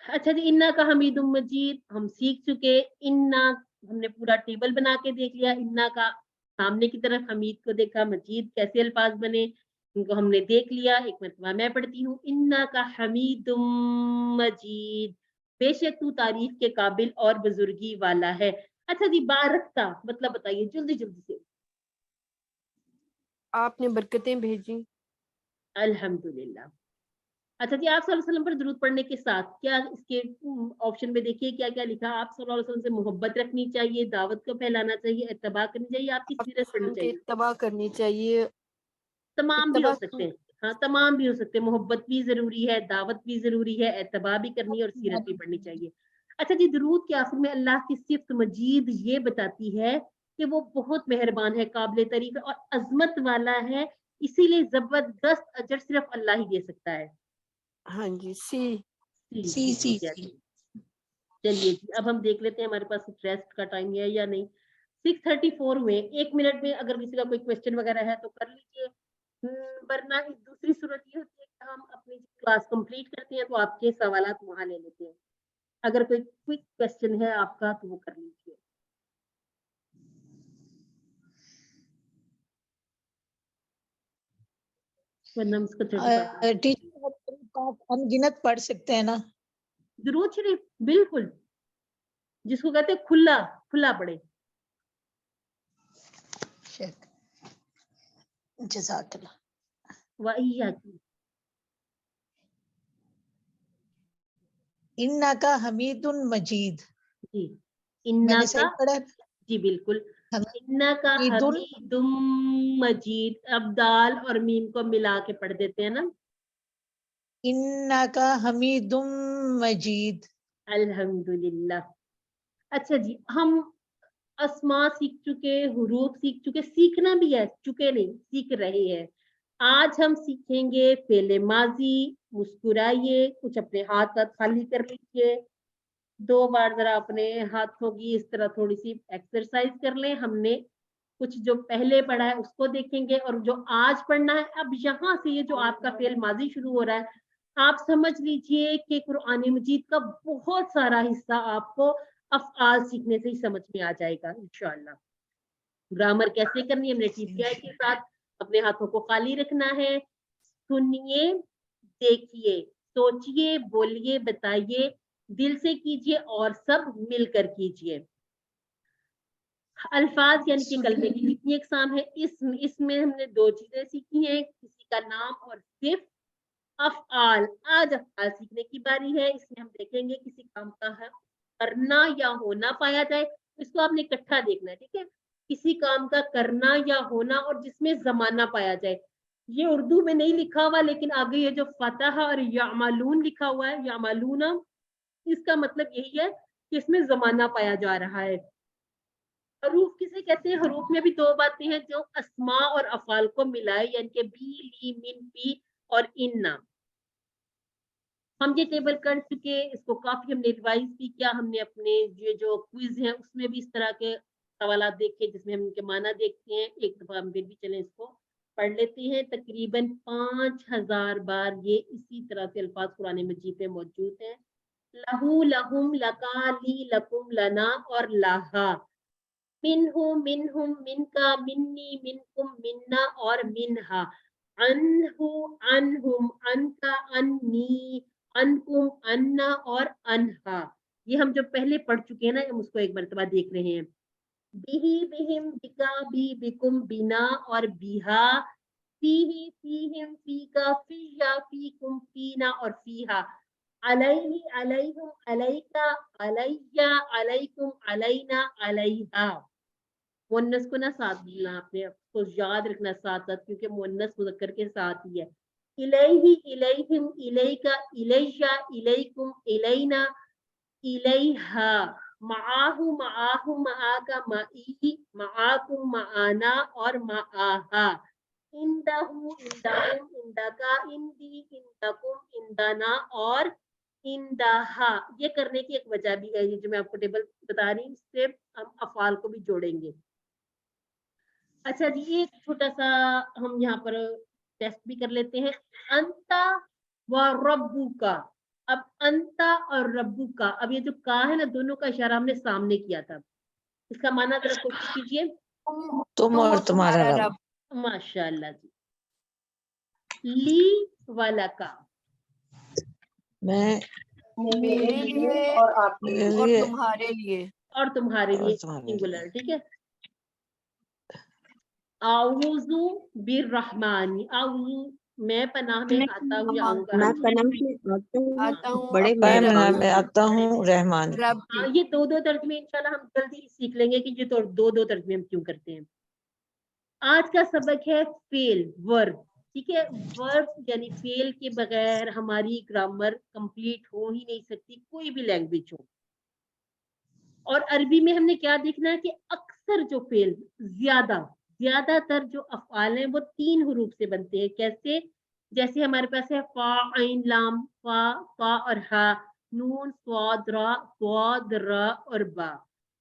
Speaker 1: अच्छा जी, इन्ना का हमीदुम मजीद हम सीख चुके। इन्ना हमने पूरा टेबल बना के देख लिया। इन्ना का सामने की तरफ हमीद को देखा, मजीद कैसे अल्फाज बने उनको हमने देख लिया। एक मरतबा मैं पढ़ती हूँ, इन्ना का हमीदुम मजीद, बेशक तू तारीफ के काबिल और बुजुर्गी वाला है। अच्छा जी, बारकता मतलब बताइए जल्दी जल्दी से।
Speaker 4: आपने बरकतें भेजी।
Speaker 1: अल्हम्दुलिल्लाह। अच्छा जी, आप सल्लल्लाहु अलैहि वसल्लम पर दुरूद पढ़ने के साथ क्या इसके ऑप्शन में देखिए क्या क्या लिखा। आप सल्लल्लाहु अलैहि वसल्लम से मोहब्बत रखनी चाहिए, दावत को फैलाना चाहिए, इत्तबा करनी चाहिए, आपकी सीरत पढ़नी
Speaker 4: उनके
Speaker 1: चाहिए।
Speaker 4: इत्तबा करनी चाहिए।
Speaker 1: तमाम भी हो
Speaker 4: इत्तबा
Speaker 1: सकते हैं, हाँ तमाम भी हो सकते हैं। मोहब्बत भी जरूरी है, दावत भी जरूरी है, इत्तबा भी करनी है और सीरत भी पढ़नी चाहिए। अच्छा जी, दुरूद के आखिर में अल्लाह की सिफ्त मजीद ये बताती है कि वो बहुत मेहरबान है, काबिल तारीफ है और अजमत वाला है, इसीलिए जबरदस्त अजर सिर्फ अल्लाह ही दे सकता है।
Speaker 4: हाँ जी, सी
Speaker 1: सी ठीक है। चलिए जी, अब हम देख लेते हैं हमारे पास रेस्ट का टाइम है या नहीं। 6:34 हुए, 1 मिनट में अगर किसी का कोई क्वेश्चन वगैरह है तो कर लीजिए, वरना इस दूसरी सूरत ये होती है कि हम अपनी क्लास कंप्लीट करते हैं तो आपके सवालात वहां ले लेते हैं। अगर कोई क्विक क्वेश्चन है आपका तो वो कर लीजिए। वरना हम इसको 35
Speaker 5: टीचर अनगिनत पढ़ सकते हैं ना?
Speaker 1: दुरूद शरीफ बिल्कुल, जिसको कहते हैं खुला खुला पढ़े।
Speaker 5: जज़ाकल्लाह।
Speaker 1: वइय्याकुम।
Speaker 5: इन्ना का हमीदुन मजीद,
Speaker 1: जी, इन्ना
Speaker 5: मैंने
Speaker 1: का,
Speaker 5: सही पढ़ा?
Speaker 1: जी बिल्कुल, इन्ना का
Speaker 5: हमीदुन
Speaker 1: हमीदुम मजीद। अब दाल और मीम को मिला के पढ़ देते हैं ना।
Speaker 5: इन्ना का हमीदुम मजीद।
Speaker 1: अल्हम्दुलिल्लाह। अच्छा जी, हम अस्मा सीख चुके, हुरूफ सीख चुके, सीखना भी है, चुके नहीं, सीख रहे हैं। आज हम सीखेंगे फेले माजी। मुस्कुराइए, कुछ अपने हाथ खाली कर लीजिए, 2 बार जरा अपने हाथों की इस तरह थोड़ी सी एक्सरसाइज कर लें। हमने कुछ जो पहले पढ़ा है उसको देखेंगे और जो आज पढ़ना है। अब यहाँ से ये जो आपका फेल माजी शुरू हो रहा है, आप समझ लीजिए कि कुरान मजीद का बहुत सारा हिस्सा आपको अफ़आल सीखने से ही समझ में आ जाएगा इंशाअल्लाह। ग्रामर कैसे करनी है हमने ठीक किया है के साथ। अपने हाथों को खाली रखना है, सुनिए, देखिए, सोचिए, बोलिए, बताइए, दिल से कीजिए और सब मिलकर कीजिए। अल्फाज यानी कि कलमे की कितनी अकसाम है? इसमें हमने दो चीजें सीखी हैं, किसी का नाम और सिर्फ अफ़आल। आज अफ़आल सीखने की बारी है। इसमें हम देखेंगे किसी काम का करना या होना पाया जाए, इसको आपने इकट्ठा देखना है, ठीक है? किसी काम का करना या होना और जिसमें जमाना पाया जाए। ये उर्दू में नहीं लिखा हुआ, लेकिन आगे ये जो फतह और यामालून लिखा हुआ है, यामालूना, इसका मतलब यही है कि इसमें जमाना पाया जा रहा है। हरूफ किसे कहते हैं? हरूफ में भी दो बातें हैं जो अस्मा और अफाल को मिलाए, यानी कि बी, ली, मिन, पी और इन्ना। हम ये टेबल कर चुके, इसको काफी हमने रिवाइज भी किया। हमने अपने ये जो क्विज है उसमें भी इस तरह के सवाल देखे जिसमें हम इनके माना देखते हैं। एक दफा हम फिर भी चले इसको पढ़ लेते हैं। तकरीबन 5000 बार ये इसी तरह से अल्फाज कुरान मजीद में मौजूद हैं। लहू, लहुम, लका, ली, लकुम, लना और लाहा। मिन्हु, मिन्हुम, मिनका, मिन्नी, मिनकुम, मिन्ना और मिनहा। अनहु, अनहुम, अनका, अन्नी, अनकुम, अन्ना और अनहा। ये हम जो पहले पढ़ चुके हैं ना, हम उसको एक मरतबा देख रहे हैं। बिही, बिहिम, बिका, बी, बिकुम, बिना और बिहा। फीही, फीहिम, फीका, फीया, फीकुम, फीना और फीहा। अलैहि, अलैहुम, अलैका, अलैया, अलैकुम, अलैना, अलैहा। मुअन्नस को ना साथ बोलना, आपने आपको याद रखना साथ साथ, क्योंकि मुअन्नस मुज़क्कर के साथ ही है। इलैहि, इलैहिम, इलैका, इलैया, इलैकुम, इलैना, इलैहा। मआहु, मआहु, मआका, मई, मआकुम, मआना और मआहा। इंदहु, इंदहुम, इंदका, इंदी, इंदकुम, इंदना और इंदाहा। ये करने की एक वजह भी है, ये जो मैं आपको टेबल बता रही हूँ, इससे हम अफआल को भी जोड़ेंगे। अच्छा जी, एक छोटा सा हम यहाँ पर टेस्ट भी कर लेते हैं। अंता व रब्बू का। अब अंता और रब्बू का, अब ये जो का है ना, दोनों का इशारा हमने सामने किया था। इसका माना जरा कोशिश कीजिए।
Speaker 5: तुम और तुम्हारा रब।
Speaker 1: माशाल्लाह जी। ली वाला का,
Speaker 5: मैं
Speaker 4: मेरे लिए
Speaker 3: और आपके
Speaker 5: मेरे
Speaker 4: और
Speaker 5: लिए
Speaker 4: तुम्हारे लिए।
Speaker 1: और तुम्हारे
Speaker 5: और
Speaker 1: लिए
Speaker 5: तुम्हारे
Speaker 1: सिंगुलर,
Speaker 5: लिए।
Speaker 1: ठीक है? आऊज़ु बिर्रहमानी, आऊज़ु मैं पनाह में आता हूँ या आऊँगा।
Speaker 6: मैं
Speaker 1: हाँ जी,
Speaker 6: पनाह में
Speaker 4: आता हूँ
Speaker 6: बड़े
Speaker 4: अपने
Speaker 5: मैं
Speaker 6: मेहरबान
Speaker 5: मैं आता हूँ रहमान।
Speaker 4: रब
Speaker 1: हाँ,
Speaker 4: की।
Speaker 1: ये दो दो तर्जमे इंशाल्लाह हम जल्दी सीख लेंगे कि ये तो दो दो तर्जमे हम क्यों करते हैं। आज का सबक है फेल, वर्ब, ठीक है? वर्ब यानी फेल के बगैर हमारी ग्रामर कंप्लीट हो ही नहीं सकती, कोई भी लैंग्वेज हो। और अरबी में हमने क्या देखना है कि अक्सर जो फेल, ज्यादातर जो अफ़आल हैं वो 3 हरूफ से बनते हैं। कैसे? जैसे हमारे पास है फा, ऐन, लाम, फा और हा, नून, स्वाद, रा, स्वाद, रा और बा।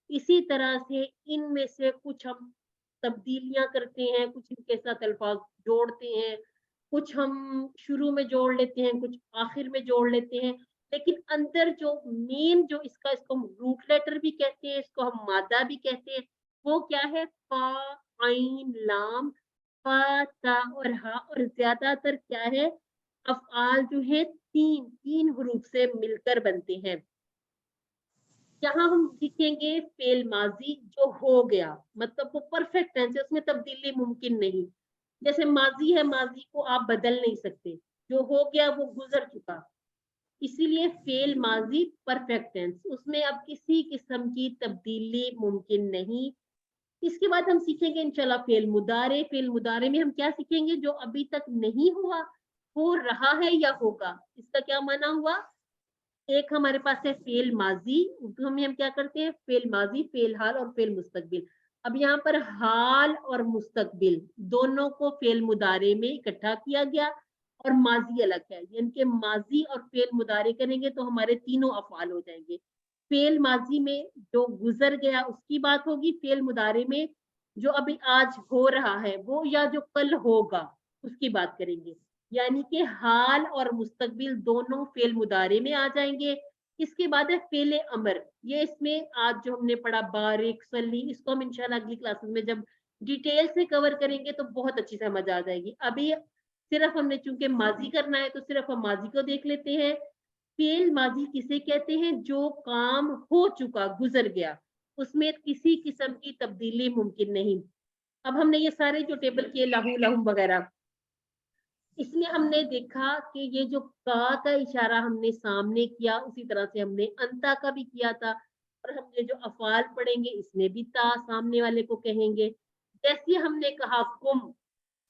Speaker 1: इसी तरह से इनमें से कुछ हम तब्दीलियां करते हैं, कुछ इनके साथ अल्फाज जोड़ते हैं, कुछ हम शुरू में जोड़ लेते हैं, कुछ आखिर में जोड़ लेते हैं। लेकिन अंदर जो मेन जो इसको हम रूट लेटर भी कहते हैं, इसको हम मादा भी कहते हैं, वो क्या है? फा, ऐन, लाम, फा, ता और हा। और ज्यादातर क्या है? अफ़आल जो है तीन हरूफ से मिलकर बनते हैं। यहाँ हम सीखेंगे फेल माजी जो हो गया, मतलब वो परफेक्ट टेंस है, उसमें तब्दीली मुमकिन नहीं। जैसे माजी है, माजी को आप बदल नहीं सकते, जो हो गया वो गुजर चुका, इसीलिए फेल माजी परफेक्ट टेंस, उसमें अब किसी किस्म की तब्दीली मुमकिन नहीं। इसके बाद हम सीखेंगे इंशाल्लाह फेल मुदारे। फेल मुदारे में हम क्या सीखेंगे? जो अभी तक नहीं हुआ, हो रहा है या होगा, इसका क्या माना हुआ? एक हमारे पास है फेल माजी, उर्दू में हम क्या करते हैं? फेल माजी, फेल हाल और फेल मुस्तकबिल। अब यहाँ पर हाल और मुस्तकबिल दोनों को फेल मुदारे में इकट्ठा किया गया और माजी अलग है, यानी कि माजी और फेल मुदारे करेंगे तो हमारे तीनों अफआल हो जाएंगे। फेल माजी में जो गुजर गया उसकी बात होगी, फेल मुदारे में जो अभी आज हो रहा है वो या जो कल होगा उसकी बात करेंगे। यानी कि हाल और मुस्तकबिल दोनों फेल मुदारे में आ जाएंगे। इसके बाद है फेल अमर, ये इसमें आज जो हमने पढ़ा बारिक, सली, इसको हम इंशाल्लाह अगली क्लासेस में जब डिटेल से कवर करेंगे तो बहुत अच्छी समझ आ जाएगी। अभी सिर्फ हमने चूंकि माजी करना है तो सिर्फ हम माजी को देख लेते हैं। फेल माजी किसे कहते हैं? जो काम हो चुका, गुजर गया, उसमें किसी किस्म की तब्दीली मुमकिन नहीं। अब हमने ये सारे जो टेबल किए लहू लहुम वगैरह, इसमें हमने देखा कि ये जो का का इशारा हमने सामने किया, उसी तरह से हमने अंता का भी किया था। और हमने जो अफाल पढ़ेंगे इसमें भी ता सामने वाले को कहेंगे। जैसे हमने कहा कुम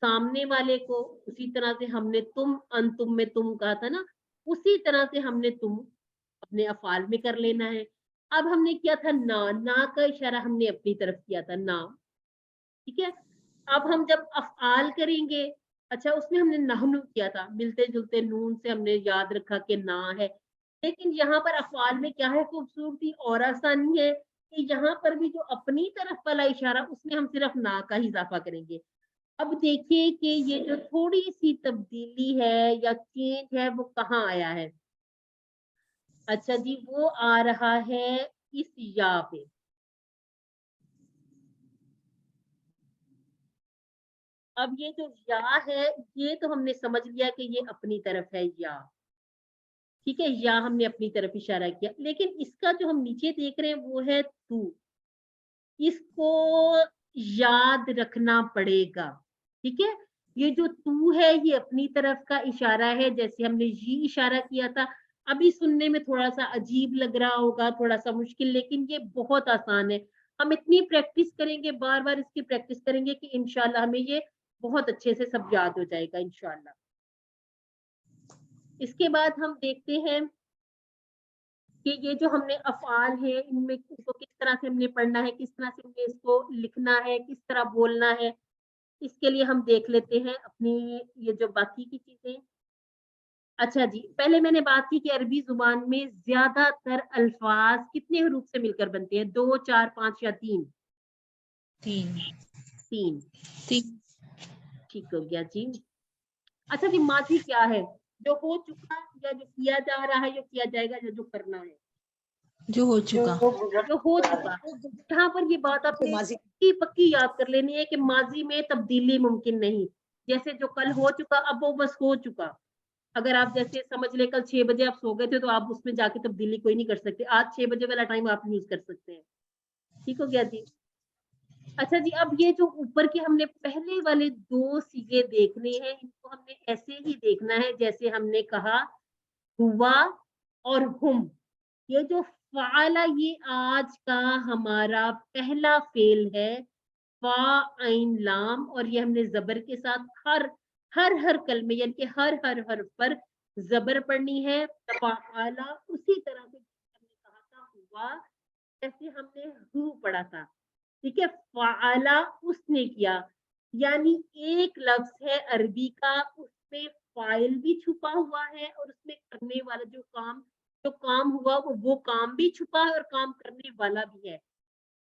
Speaker 1: सामने वाले को, उसी तरह से हमने तुम अंतुम में तुम कहा था ना, उसी तरह से हमने तुम अपने अफाल में कर लेना है। अब हमने किया था ना का इशारा हमने अपनी तरफ किया था ना, ठीक है। अब हम जब अफआल करेंगे, अच्छा उसमें हमने नहनु किया था, मिलते जुलते नून से हमने याद रखा कि ना है। लेकिन यहाँ पर अफआल में क्या है खूबसूरती और आसानी है कि यहाँ पर भी जो अपनी तरफ वाला इशारा उसमें हम सिर्फ ना का ही इजाफा करेंगे। अब देखिए कि ये जो थोड़ी सी तब्दीली है या चेंज है वो कहाँ आया है। अच्छा जी, वो आ रहा है इस या पे। अब ये जो या है ये तो हमने समझ लिया कि ये अपनी तरफ है या, ठीक है, या हमने अपनी तरफ इशारा किया। लेकिन इसका जो हम नीचे देख रहे हैं वो है तू, इसको याद रखना पड़ेगा, ठीक है। ये जो तू है ये अपनी तरफ का इशारा है, जैसे हमने ये इशारा किया था। अभी सुनने में थोड़ा सा अजीब लग रहा होगा, थोड़ा सा मुश्किल, लेकिन ये बहुत आसान है। हम इतनी प्रैक्टिस करेंगे, बार बार इसकी प्रैक्टिस करेंगे कि इंशाल्लाह हमें ये बहुत अच्छे से सब याद हो जाएगा इंशाल्लाह। इसके बाद हम देखते हैं कि ये जो हमने अफआल है इनमें इसको किस तरह से हमने पढ़ना है, किस तरह से हमने इसको लिखना है, किस तरह बोलना है। इसके लिए हम देख लेते हैं अपनी ये जो बाकी की चीजें। अच्छा जी, पहले मैंने बात की कि अरबी जुबान में ज्यादातर अल्फाज कितने हरूफ से मिलकर बनते हैं, 2, 4, 5 या 3? 3। ठीक हो गया जी। अच्छा जी, माजी क्या है? जो हो चुका या जो किया जा रहा है, जो किया जाएगा या जो करना है?
Speaker 5: जो हो चुका।
Speaker 1: जो हो चुका। यहाँ पर ये बात आपने पक्की याद कर लेनी है कि माजी में तब्दीली मुमकिन नहीं। जैसे जो कल हो चुका अब वो बस हो चुका। अगर आप जैसे समझ ले कल 6 बजे आप सो गए थे तो आप उसमें जाके तब्दीली कोई नहीं कर सकते। आज 6 बजे वाला टाइम आप यूज कर सकते हैं। ठीक हो गया जी। अच्छा जी, अब ये जो ऊपर के हमने पहले वाले 2 सीगे देखने हैं, इनको हमने ऐसे ही देखना है जैसे हमने कहा हुआ और हुम। ये जो फाला ये आज का हमारा पहला फेल है, फा आइन लाम, और ये हमने जबर के साथ हर कलमे यानी कि हर हर्फ पर जबर पढ़नी है। फाला उसी तरह से हमने कहा था हुआ, जैसे हमने हु पढ़ा था, ठीक है। फाला उसने किया, यानी एक लफ्ज है अरबी का, उसमें फाइल भी छुपा हुआ है और उसमें करने वाला जो काम हुआ वो काम भी छुपा है और काम करने वाला भी है।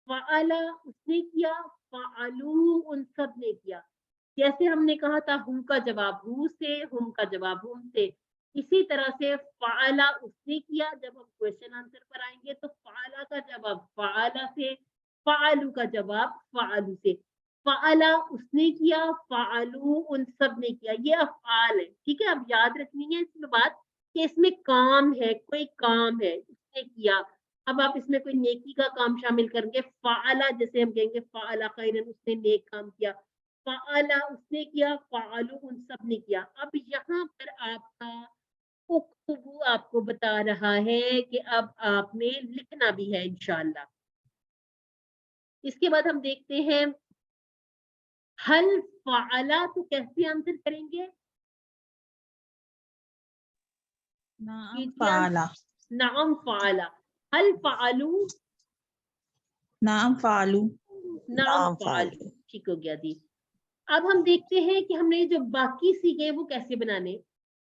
Speaker 1: फाला उसने किया, फालू उन सब ने किया। जैसे हमने कहा था हु का जवाब हु से, हुम का जवाब हुम से, इसी तरह से फाला उसने किया। जब हम क्वेश्चन आंसर पर आएंगे तो फाला का जवाब फाला से, फालू का जवाब फालू से। फाला उसने किया, फालू उन सब ने किया, ये अफआल है, ठीक है। अब याद रखनी है इसमें बात कि इसमें काम है, कोई काम है, उसने किया। अब आप इसमें कोई नेकी का काम शामिल करेंगे, फाला जैसे हम कहेंगे फाला खैरन, उसने नेक काम किया। फाला उसने किया, फालू उन सब ने किया। अब यहाँ पर आपका उक्तबू आपको बता रहा है कि अब आपने लिखना भी है इंशाल्लाह। इसके बाद हम देखते हैं हल फाला, तो कैसे आंसर करेंगे?
Speaker 5: नाम फाला।
Speaker 1: नाम फाला। हल फालू,
Speaker 5: नाम फालू।
Speaker 1: नाम फालू, ठीक हो गया दी। अब हम देखते हैं कि हमने जो बाकी सीखे वो कैसे बनाने।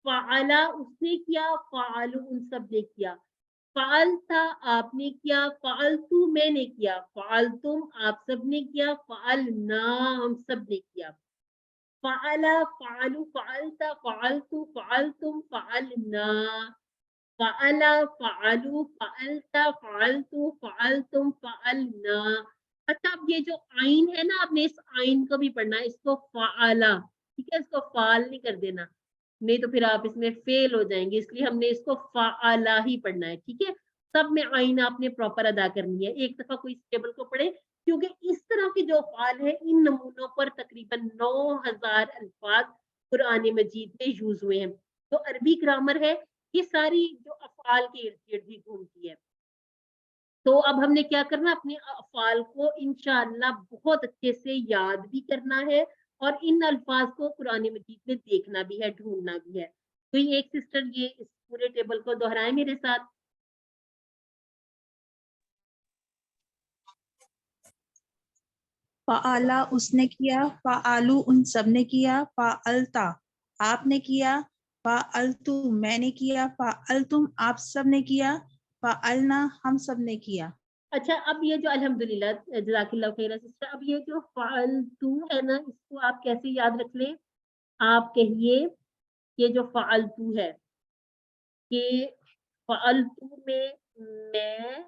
Speaker 1: फाला उसने किया, फालू उन सब ने किया। फाल था आपने किया, फालतू मैंने किया, फालतुम आप सब ने किया, फाल ना हम सब ने किया। फाला फालू फालता फालतू फालतुम फालना, फाला फालू फालता फालतू फालतुम फालना। अच्छा, अब ये जो आइन है ना, आपने इस आइन को भी पढ़ना है, इसको फाला, ठीक है, इसको फाल नहीं कर देना, नहीं तो फिर आप इसमें फेल हो जाएंगे, इसलिए हमने इसको फाला ही पढ़ना है, ठीक है। सब में आइन आपने प्रॉपर अदा करनी है। एक दफा कोई इस टेबल को पढ़े, क्योंकि इस तरह के जो अफ़आल है इन नमूनों पर तकरीबन 9000 अल्फाज कुरान मजीद में यूज हुए हैं। तो अरबी ग्रामर है ये सारी जो अफ़आल के इर्द गिर्द ही घूमती है। तो अब हमने क्या करना, अपने अफ़आल को इंशाअल्लाह बहुत अच्छे से याद भी करना है और इन अल्फाज को कुरान मजीद में देखना भी है, ढूंढना भी है। तो ये एक सिस्टर ये इस पूरे टेबल को दोहराए मेरे साथ।
Speaker 5: फ़अला उसने किया, फ़अलू उन सब ने किया, फ़अलता आपने किया, फ़अलतु मैंने किया, फ़अलतुम आप सब ने किया, फ़अलना हम सब ने किया।
Speaker 1: अच्छा, अब ये जो अल्हम्दुलिल्लाह जज़ाकिल्लाह खैर सिस्टर, अब ये जो फ़अलतु है ना, इसको आप कैसे याद रख लें? आप कहिए ये जो फ़अलतु है कि फ़अलतु में मैं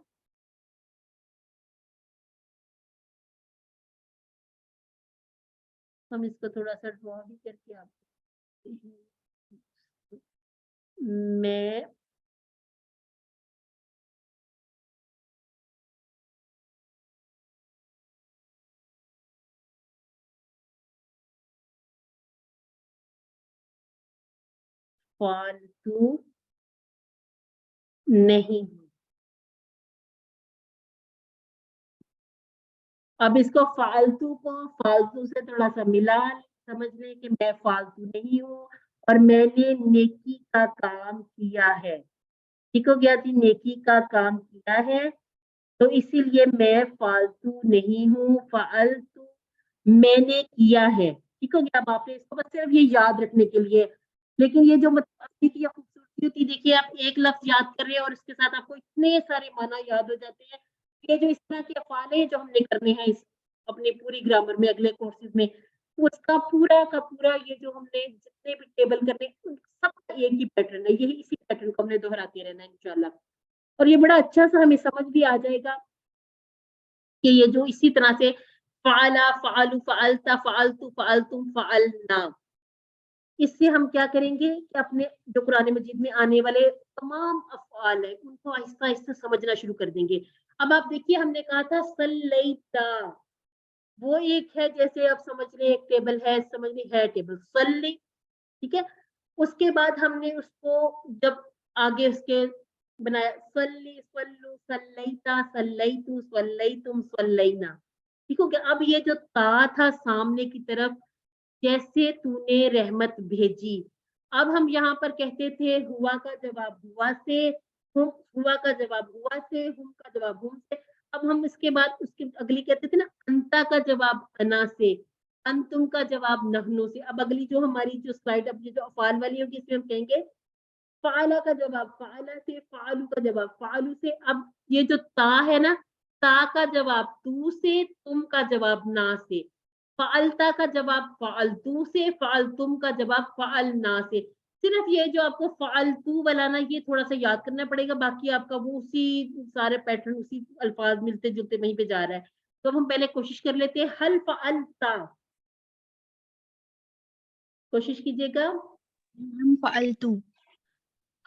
Speaker 1: हम इसको थोड़ा सा ड्रॉ भी करके आपको मैं फालतू नहीं हूँ। अब इसको फालतू को फालतू से थोड़ा सा मिला समझ लें कि मैं फालतू नहीं हूँ और मैंने नेकी का काम किया है। ठीक हो गया जी, नेकी का काम किया है तो इसीलिए मैं फालतू नहीं हूँ। फालतू मैंने किया है। ठीक हो गया। अब आपने इसको बस सिर्फ ये याद रखने के लिए, लेकिन ये जो मतलब की खूबसूरती होती है, देखिए आप एक लफ्ज याद कर रहे हैं और इसके साथ आपको इतने सारे माना याद हो जाते हैं। ये जो इस तरह के अफ़आल हैं जो हमने करने हैं इस अपनी पूरी ग्रामर में अगले कोर्सेज में, उसका पूरा का पूरा ये जो हमने जितने भी टेबल करने सबका एक ही पैटर्न है। यही इसी पैटर्न को हमने दोहराते रहना है इंशाल्लाह। और ये बड़ा अच्छा सा हमें समझ भी आ जाएगा कि ये जो इसी तरह से फ़अला, फ़अलू, फ़अलता, फ़अलतु, फ़अलतुम, फ़अलना, इससे हम क्या करेंगे कि अपने जो कुरान मजीद में आने वाले तमाम अफ़आल है उनको आहिस्ता-आहिस्ता समझना शुरू कर देंगे। अब आप देखिए हमने कहा था सल्लैता, वो एक है जैसे आप समझ लें एक टेबल है, समझ लें है टेबल सल्ली, ठीक है। उसके बाद हमने उसको जब आगे उसके बनाया सल्ली, सल्लू, सल्लैता, सल्लैतु, सल्लैतुम, सल्लैना। ठीक हो गया। अब ये जो ता था सामने की तरफ, जैसे तूने रहमत भेजी, अब हम यहाँ पर कहते थे हुआ का जवाब हुआ से, हुआ का जवाब हुआ से, हुम का जवाब हुम से। अब हम इसके बाद उसके अगली कहते थे ना अंता का जवाब अना से, अंतुम का जवाब नहनु से। अब अगली जो हमारी जो स्लाइड अब ये जो अफ़आल वाली होगी इसमें हम कहेंगे फ़अला का जवाब फ़अला से, फ़अलू का जवाब फ़अलू से। अब ये जो ता है ना, ता का जवाब तू से, तुम का जवाब ना से। फ़अलता का जवाब फ़अलतू से, फ़अलतुम का जवाब फ़अलना से। सिर्फ ये जो आपको फ़अलतू वाला ना ये थोड़ा सा याद करना पड़ेगा, बाकी आपका वो उसी सारे पैटर्न उसी अल्फाज मिलते जुलते वहीं पे जा रहा है। तो हम पहले कोशिश कर लेते हैं हल फ़अलता, कोशिश कीजिएगा।
Speaker 2: नाम फ़अलतु,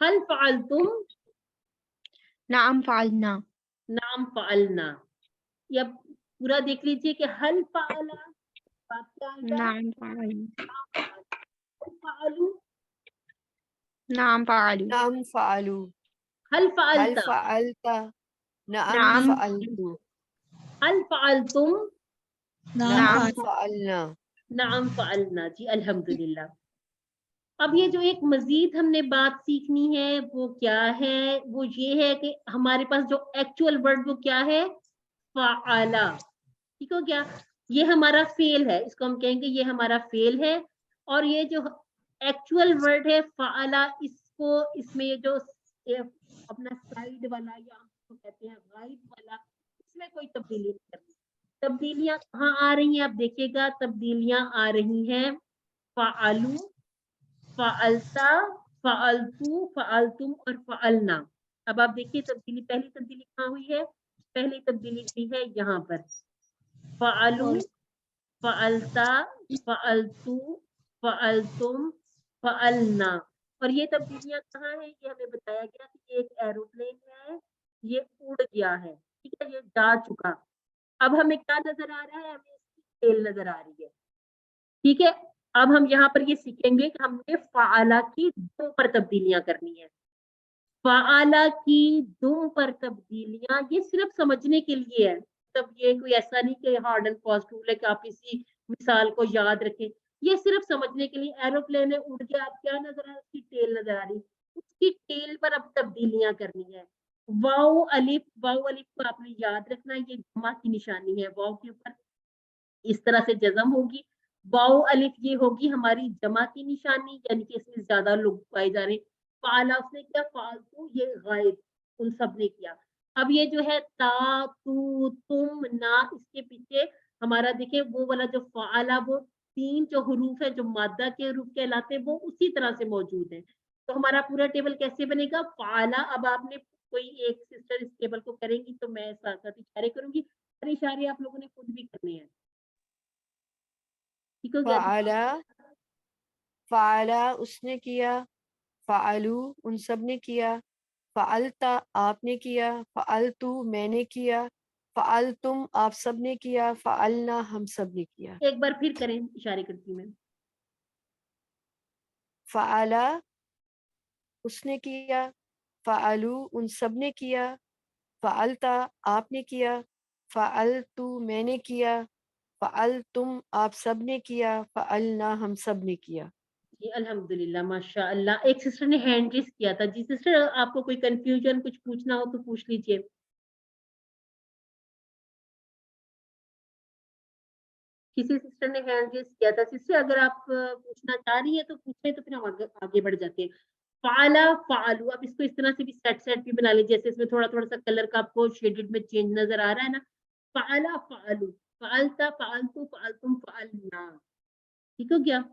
Speaker 1: हल फ़अलतुम,
Speaker 2: नाम फ़अलना,
Speaker 1: नाम फ़अलना। या पूरा देख लीजिए कि हल फ़अला, बात क्या आएगा?
Speaker 2: नाम फ़अल,
Speaker 1: हल फ़अलू,
Speaker 2: नाम फ़अलु,
Speaker 4: नाम फ़अलू,
Speaker 1: हल
Speaker 4: हल
Speaker 1: फ़अलता,
Speaker 4: फ़अलता, नाम
Speaker 2: नाम
Speaker 4: फ़अलतु,
Speaker 1: हल फ़अलतुम,
Speaker 5: नाम
Speaker 4: नाम
Speaker 5: फ़अल
Speaker 4: फ़अलना।
Speaker 1: नाम फ़अलना। जी अल्हम्दुलिल्लाह। अब ये जो एक मजीद हमने बात सीखनी है वो क्या है? वो ये है कि हमारे पास जो एक्चुअल वर्ड वो क्या है? फ़अला। ठीक हो गया। ये हमारा फेल है, इसको हम कहेंगे ये हमारा फेल है। और ये जो एक्चुअल वर्ड है फ़अला, इसको इसमें ये जो ये अपना साइड वाला या हम कहते हैं राइट वाला, इसमें कोई तब्दीली नहीं करनी। तब्दीलियां कहाँ आ रही हैं? आप देखिएगा तब्दीलियां आ रही हैं फ़अलू, फ़अलता, फ़अलतु, फ़अलतुम और फ़अलना। अब आप देखिए तब्दीली, पहली तब्दीली कहाँ हुई है? पहली तब्दीली हुई है यहाँ पर फ़अलू, फ़अलता, फ़अलतु, फ़अलतुम, फ़अलना। और ये तब्दीलियां कहाँ हैं? ये हमें बताया गया कि एक एरोप्लेन है, ये उड़ गया है, ठीक है, ये जा चुका। अब हमें क्या नजर आ रहा है, हमें इसकी टेल नजर आ रही है, ठीक है। अब हम यहाँ पर ये सीखेंगे कि हमने फ़ाला की दो पर तब्दीलियां करनी है। फ़ाला की दो पर तब्दीलियां ये सिर्फ समझने के लिए है, तब ये कोई ऐसा नहीं कि हार्ड एंड फास्ट रूल है कि आप इसी मिसाल को याद रखें, ये सिर्फ समझने के लिए। एरोप्लेन है, उड़ गया, अब क्या नजर आ रहा है, उसकी टेल नजर आ रही, उसकी टेल पर अब तब्दीलियां करनी है। वाओ अलिफ को आपने याद रखना, ये जमा की निशानी है, वाओ के ऊपर इस तरह से जज़म होगी। वाओ अलिफ ये होगी हमारी जमा की निशानी, यानी कि इसमें ज्यादा लोग पाए जा रहे हैं। फाला उसने किया, फालतू ये गायब, उन सब ने किया। अब ये जो है ता तू तुम ना, इसके पीछे हमारा देखें वो वाला जो फाला, वो तीन जो हरूफ है जो मादा के हरूफ कहलाते हैं वो उसी तरह से मौजूद है। तो हमारा पूरा टेबल कैसे बनेगा, फाला। अब आपने कोई एक सिस्टर इस टेबल को करेंगी तो मैं साथ साथ इशारे करूंगी, और इशारे आप लोगों ने खुद भी करने हैं, ठीक हो गया।
Speaker 4: फ़अला फ़अला उसने किया, फ़अलू उन सब ने किया, फ़अलता आपने किया, फ़अलतु मैंने किया, फ़अलतुम आप सब ने किया, फ़अलना हम सब ने किया।
Speaker 1: एक बार फिर करें, इशारे करती हूँ मैं।
Speaker 4: फ़अला उसने किया, फ़अलू उन सब ने किया, फ़अलता आपने किया, फ़अलतु मैंने किया, फ़अलतुम आप सब ने किया, फ़अलना हम सब ने किया।
Speaker 1: जी अल्हम्दुलिल्लाह, माशाअल्लाह। एक सिस्टर ने हैंड रेज किया था। जी सिस्टर, आपको कोई कंफ्यूजन कुछ पूछना हो तो पूछ लीजिए। किसी सिस्टर ने हैंड रेज किया था। सिस्टर अगर आप पूछना चाह रही है तो पूछे, तो फिर हम आगे बढ़ जाते हैं। फाला फालू, अब इसको इस तरह से भी सेट भी बना लीजिए, जैसे इसमें थोड़ा थोड़ा सा कलर का आपको शेडेड में चेंज नजर आ रहा है ना। फाला फालू, फालता फालतू फालतुम फालना, ठीक हो गया।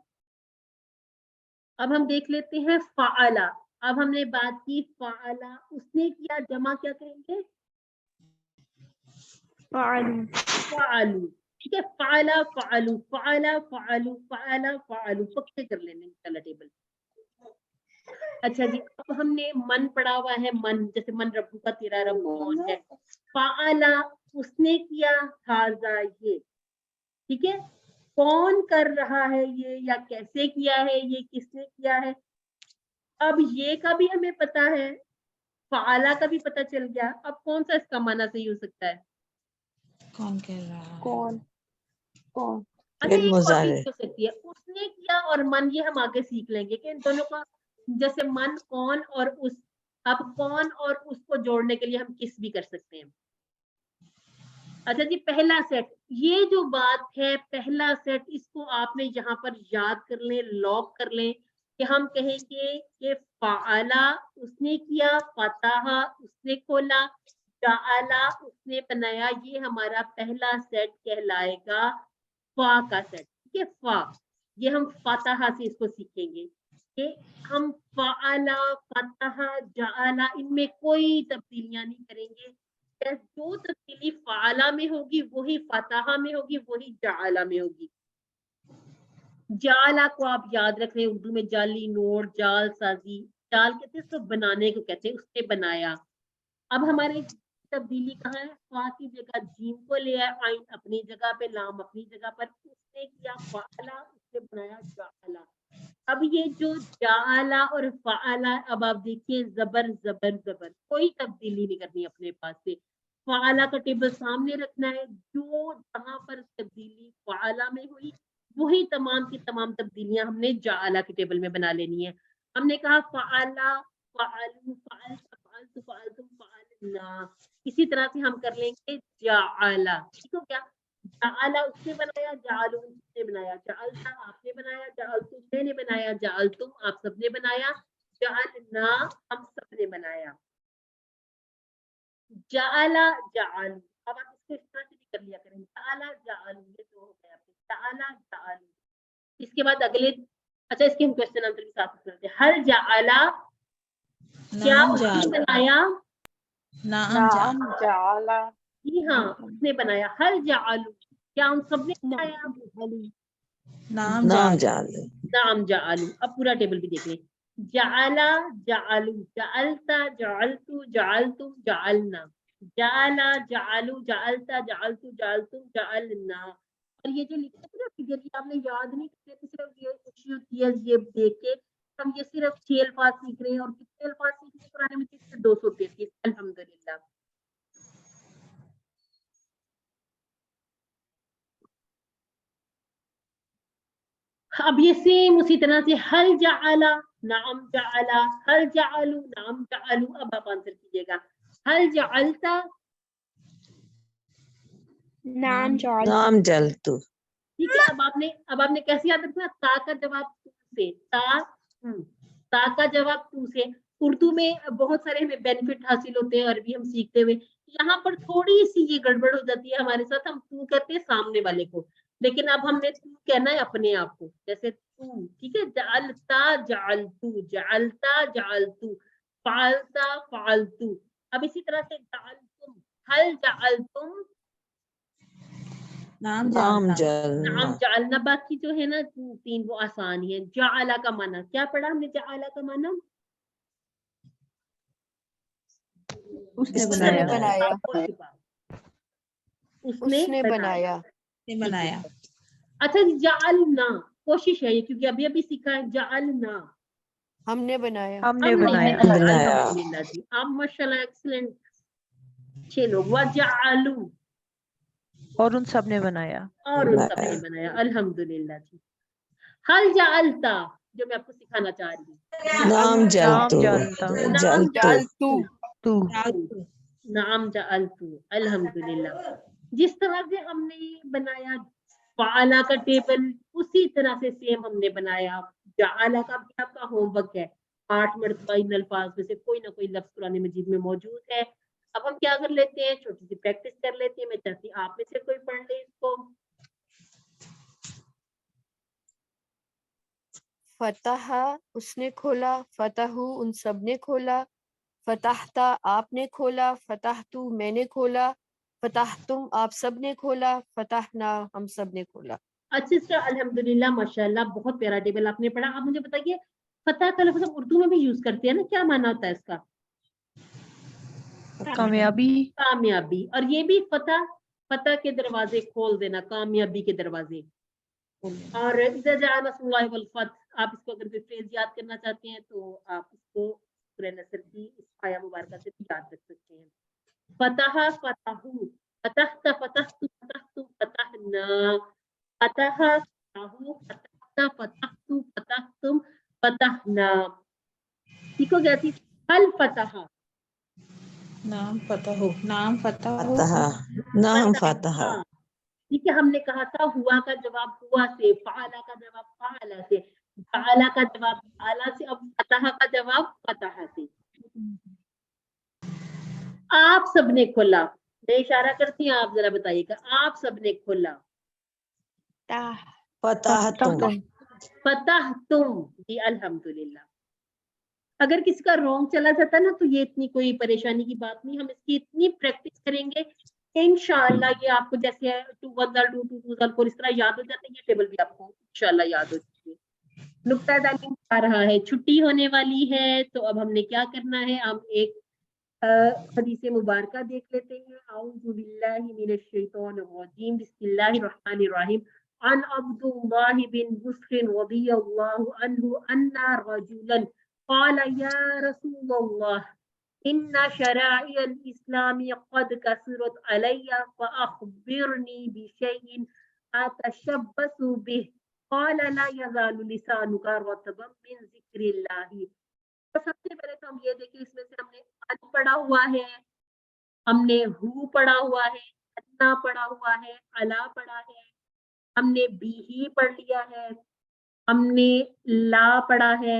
Speaker 1: अब हम देख लेते हैं फाला। अब हमने बात की फाला उसने किया, जमा क्या कहेंगे, फालू, ठीक है। फाला फालू, फाला फालू, फाला फालू, पक्के कर लेने इंशाल्लाह टेबल। अच्छा जी, अब हमने मन पढ़ा हुआ है, मन जैसे मन रब्बू का तेरा रब कौन है। फाला उसने किया, हाजा ये, ठीक है। कौन कर रहा है ये, या कैसे किया है ये, किसने किया है। अब ये का भी हमें पता है, फाला का भी पता चल गया। अब कौन सा इसका माना सही हो सकता है,
Speaker 5: कौन कर रहा है,
Speaker 2: कौन कौन
Speaker 1: अच्छा एक और चीज हो सकती है, उसने किया और मन, ये हम आगे सीख लेंगे कि इन दोनों का, जैसे मन कौन और उस, अब कौन और उसको जोड़ने के लिए हम किस भी कर सकते हैं। अच्छा जी, पहला सेट, ये जो बात है पहला सेट, इसको आपने यहाँ पर याद कर लें, लॉक कर लें कि हम कहेंगे कि फाला उसने किया, फताहा उसने खोला, जाअला उसने बनाया, ये हमारा पहला सेट कहलाएगा फा का सेट, ठीक है। फा, ये हम फताहा से इसको सीखेंगे कि हम फाला फताहा जाअला इनमें कोई तब्दीलियां नहीं करेंगे। जो तब्दीली फाला में होगी वही फताहा में होगी, वही जाअला में होगी। जाला को आप याद रख रहे हैं, उर्दू में जाली नोट, जाल साजी, जाल कहते हैं, तो बनाने को कहते हैं, उसने बनाया। अब हमारे तब्दीली कहाँ है, फा की जगह जीम को ले आया, आइन अपनी जगह पे, लाम अपनी जगह पर, उसने किया फाला, उसने बनाया जाअला। अब ये जो जाअला और फाला, अब आप देखिए जबर जबर जबर, कोई तब्दीली नहीं करनी अपने पास से। फाला का टेबल सामने रखना है, जो जहां पर तब्दीली फाला में हुई वही तमाम की तमाम तब्दीलियां हमने जाअला के टेबल में बना लेनी है। हमने कहा फाला फालू फालता फालतू फालतुम फालना, इसी तरह से हम कर लेंगे जाअला, ठीक हो गया। जाअला उसने बनाया, जाअलू उसने बनाया, जाअलता आपने बनाया, जाअलतु मैंने बनाया, जाअलतुम आप सबने बनाया, जाअलना हम सबने बनाया। जाअला जाअलू, अब आप इसको इस तरह से भी कर लिया करें, जाअला जाअलू, ये तो हो गया आपके जाअला जाअलू। इसके बाद अगले, अच्छा इसके हम क्वेश्चन आंसर भी साथ करते हैं। हर जाअला क्या
Speaker 5: नाम
Speaker 1: उसने
Speaker 5: जाअला,
Speaker 1: बनाया,
Speaker 5: नाम जाअला,
Speaker 1: जी हाँ उसने बनाया। हर जाअलू क्या हम सबने बनाया,
Speaker 5: नाम जाअला,
Speaker 1: नाम जाअलू। अब पूरा टेबल भी देख लें, जअला जअलू, जअलता जअलतु, जअलतुम जअलना, जअला जअलू, जअलता जअलतु, जअलतुम जअलना। और ये जो लिखे थे ना फिगर, ये आपने याद नहीं किए थे, सिर्फ ये देख के हम ये सिर्फ 6 अल्फाज सीख रहे हैं। और कितने अल्फाज सीख रहे हैं कुरान मजीद से? 233, अल्हम्दुलिल्लाह। अब ये सेम उसी तरह से हल जअला, नाम जअला, हल जअलू, नाम जअलू। अब आप आंसर कीजिएगा। हल जअलता,
Speaker 2: नाम जअल
Speaker 6: नाम जलतु।
Speaker 1: ठीक है। अब आपने कैसे याद रखना? ता का जवाब तू से, ता का जवाब तू से। उर्दू में बहुत सारे हमें बेनिफिट हासिल होते हैं अरबी हम सीखते हुए। यहाँ पर थोड़ी सी ये गड़बड़ हो जाती है हमारे साथ, हम तू कहते हैं सामने वाले को, लेकिन अब हमने तू कहना है अपने आप को, जैसे तू, ठीक है। जअलता जअलतू, जअलता जअलतू, फालता फालतू। अब इसी तरह से जअलतुम, हल जअलतुम,
Speaker 5: नाम
Speaker 6: नाम
Speaker 5: जलना।
Speaker 6: जलना।
Speaker 1: नाम जालना। बाकी जो है ना 3 वो आसान ही है। जाला का माना क्या पढ़ा हमने? जाला का माना
Speaker 4: उसने
Speaker 6: बनाया।
Speaker 4: बनाया,
Speaker 1: उसने बनाया।
Speaker 5: ने बनाया।
Speaker 1: अच्छा, जालना कोशिश है ये, क्योंकि अभी अभी सीखा है। जालना
Speaker 4: हमने बनाया,
Speaker 1: हमने
Speaker 6: बनाया।
Speaker 1: अल्हम्दुलिल्लाह जी, आप माशाल्लाह एक्सीलेंट, अच्छे लोग। वजालू,
Speaker 7: और उन सब ने बनाया।
Speaker 1: और उन सब ने बनाया, अल्हम्दुलिल्लाह जी। हल जालता, जो मैं आपको सिखाना चाह रही हूँ।
Speaker 6: नाम जलतु।
Speaker 7: जलता।
Speaker 6: जलतु।
Speaker 7: तू
Speaker 1: नाम जालतू, अल्हम्दुलिल्लाह। जिस तरह से हमने ये बनाया फाला का टेबल, उसी तरह से सेम हमने बनाया जाला का भी। आपका होमवर्क है, 8 मरतबा इन अल्फाज में से कोई ना कोई लफ्ज कुरान मजीद में मौजूद है। अब हम क्या कर लेते हैं, छोटी सी प्रैक्टिस कर लेते हैं। मैं चाहती हूँ आप में से कोई पढ़ ले इसको।
Speaker 4: फतहा उसने खोला, फतहू उन सब ने खोला, फतहता आपने खोला, फतहतू मैंने खोला, फतहतुम आप सब ने खोला, फतहना हम सब ने खोला।
Speaker 1: अच्छे से अल्हम्दुलिल्लाह, माशाल्लाह, बहुत प्यारा टेबल आपने पढ़ा। अब मुझे बताइए, फतह का लफ्ज हम उर्दू में भी यूज करते हैं ना, क्या माना होता है इसका?
Speaker 7: कामयाबी।
Speaker 1: कामयाबी। और ये भी फतह, फतह के दरवाजे खोल देना, कामयाबी के दरवाजे। और इधर जा नसरुल्लाह वल फतह, आप इसको अगर कोई फ्रेज याद करना चाहते हैं तो आप इसको सूरह नसर की इस आया मुबारका से भी याद रख सकते हैं। फतह फतहू, फतहत फतहतु, फतहतु फतहना, फतह फतहू, फतहत फतहतु, फतहतुम फतहना। ठीक हो गया थी। हल फतह,
Speaker 5: नाम फतह हो, नाम फतह हो।
Speaker 6: फतह। नाम फतह।
Speaker 1: ठीक है। हमने कहा था हुआ का जवाब हुआ से, फाला का जवाब फाला से, जाला का जवाब आला से, अब फतह का जवाब फतह से। आप सबने खोला, मैं इशारा करती हूँ, आप जरा बताइएगा। आप सबने खोला,
Speaker 6: फतह तुम।
Speaker 1: फतह तुम जी, अल्हम्दुलिल्लाह। अगर किसी का रॉन्ग चला जाता ना तो ये इतनी कोई परेशानी की बात नहीं, हम इसकी इतनी प्रैक्टिस करेंगे इंशाअल्लाह। ये आपको जैसे 2 1 2 2 2 4 इस तरह याद हो जाते हैं, ये टेबल भी आपको इंशाअल्लाह याद हो जाएगी। नुक्ता दानी आ रहा है, छुट्टी होने वाली है, तो अब हमने क्या करना है, हम एक हदीस मुबारका देख लेते हैं। औज़ु बिल्लाहि मिनश शैतानिर रजीम, बिस्मिल्लाहिर रहमानिर रहीम। अन अब्दुल्लाह बिन बुस्र रदियल्लाहु अन्हु अन्ना रजुलन क़ाल या रसूलल्लाह इन्ना शराइअल इस्लामी क़द कसरत अलैया फ़अख़बिरनी बिशैइन अतशब्बसु बिह क़ाल ला यज़ालु लिसानुका रतबन मिन ज़िक्रिल्लाहि। तो सबसे पहले तो हम ये देखें, इसमें से हमने अन पढ़ा हुआ है, हमने हु पढ़ा हुआ है, अन्ना पढ़ा हुआ है, अला पढ़ा है, हमने बिही पढ़ लिया है, हमने ला पढ़ा है,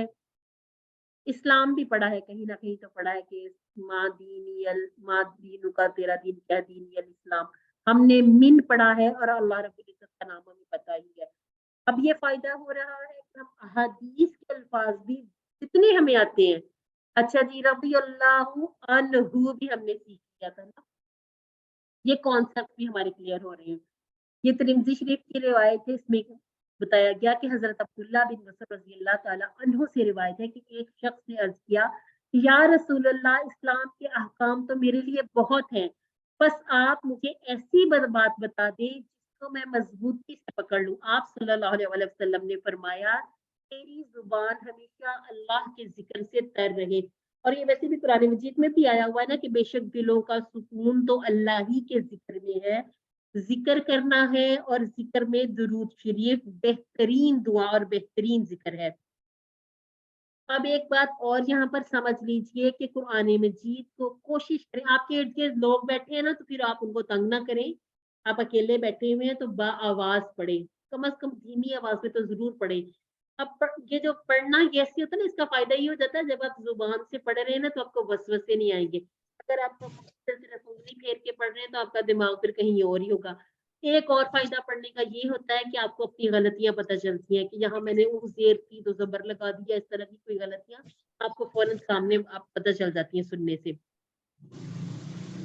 Speaker 1: इस्लाम भी पढ़ा है, कहीं ना कहीं तो पढ़ा है कि माँ दीनु का तेरा दीन क्या दीनियल इस्लाम। हमने मिन पढ़ा है, और अल्लाह रब्बुल इज्जत का नाम हमें पता ही है। अब ये फायदा हो रहा है कि हम हदीस के अल्फाज भी जितने हमें आते हैं। अच्छा जी, रबी अल्लाहु अन्हु भी हमने सीख लिया था ना, ये कॉन्सेप्ट भी हमारे क्लियर हो रहे हैं। ये तिरमिज़ी शरीफ की रिवायत है, इसमें بتایا گیا کہ حضرت عبداللہ بن مسعود رضی اللہ تعالیٰ عنہ سے روایت ہے کہ ایک شخص نے عرض کیا یا رسول اللہ اسلام کے احکام تو میرے لیے بہت ہیں، بس آپ مجھے ایسی بات بتا دیں جس کو میں مضبوطی سے پکڑ لوں۔ آپ صلی اللہ علیہ وسلم نے فرمایا تیری زبان ہمیشہ اللہ کے ذکر سے تر رہے، اور یہ ویسے بھی قرآن مجید میں بھی آیا ہوا ہے نا کہ بے شک دلوں کا سکون تو اللہ ہی کے ذکر میں ہے۔ ذکر کرنا ہے اور ذکر میں درود شریف بہترین دعا اور بہترین ذکر ہے۔ اب ایک بات اور یہاں پر سمجھ لیجئے کہ قرآن مجید کو کوشش کریں، آپ کے ارد گرد لوگ بیٹھے ہیں نا تو پھر آپ ان کو تنگ نہ کریں، آپ اکیلے بیٹھے ہوئے ہیں تو با آواز پڑھیں، کم از کم دھیمی آواز میں تو ضرور پڑھیں۔ اب یہ جو پڑھنا ایسے ہوتا ہے نا، اس کا فائدہ یہ ہو جاتا ہے جب آپ زبان سے پڑھ رہے ہیں نا تو آپ کو وسوسے نہیں آئیں گے۔ اگر آپ انگلی پھیر کے پڑھ رہے ہیں تو آپ کا دماغ پھر کہیں اور ہی ہوگا۔ ایک اور فائدہ پڑھنے کا یہ ہوتا ہے کہ آپ کو اپنی غلطیاں پتہ چلتی ہیں کہ یہاں میں نے زیر کی تو زبر لگا دیا، اس طرح کی کوئی غلطیاں آپ کو فوراً سامنے آپ پتہ چل جاتی ہیں سننے سے۔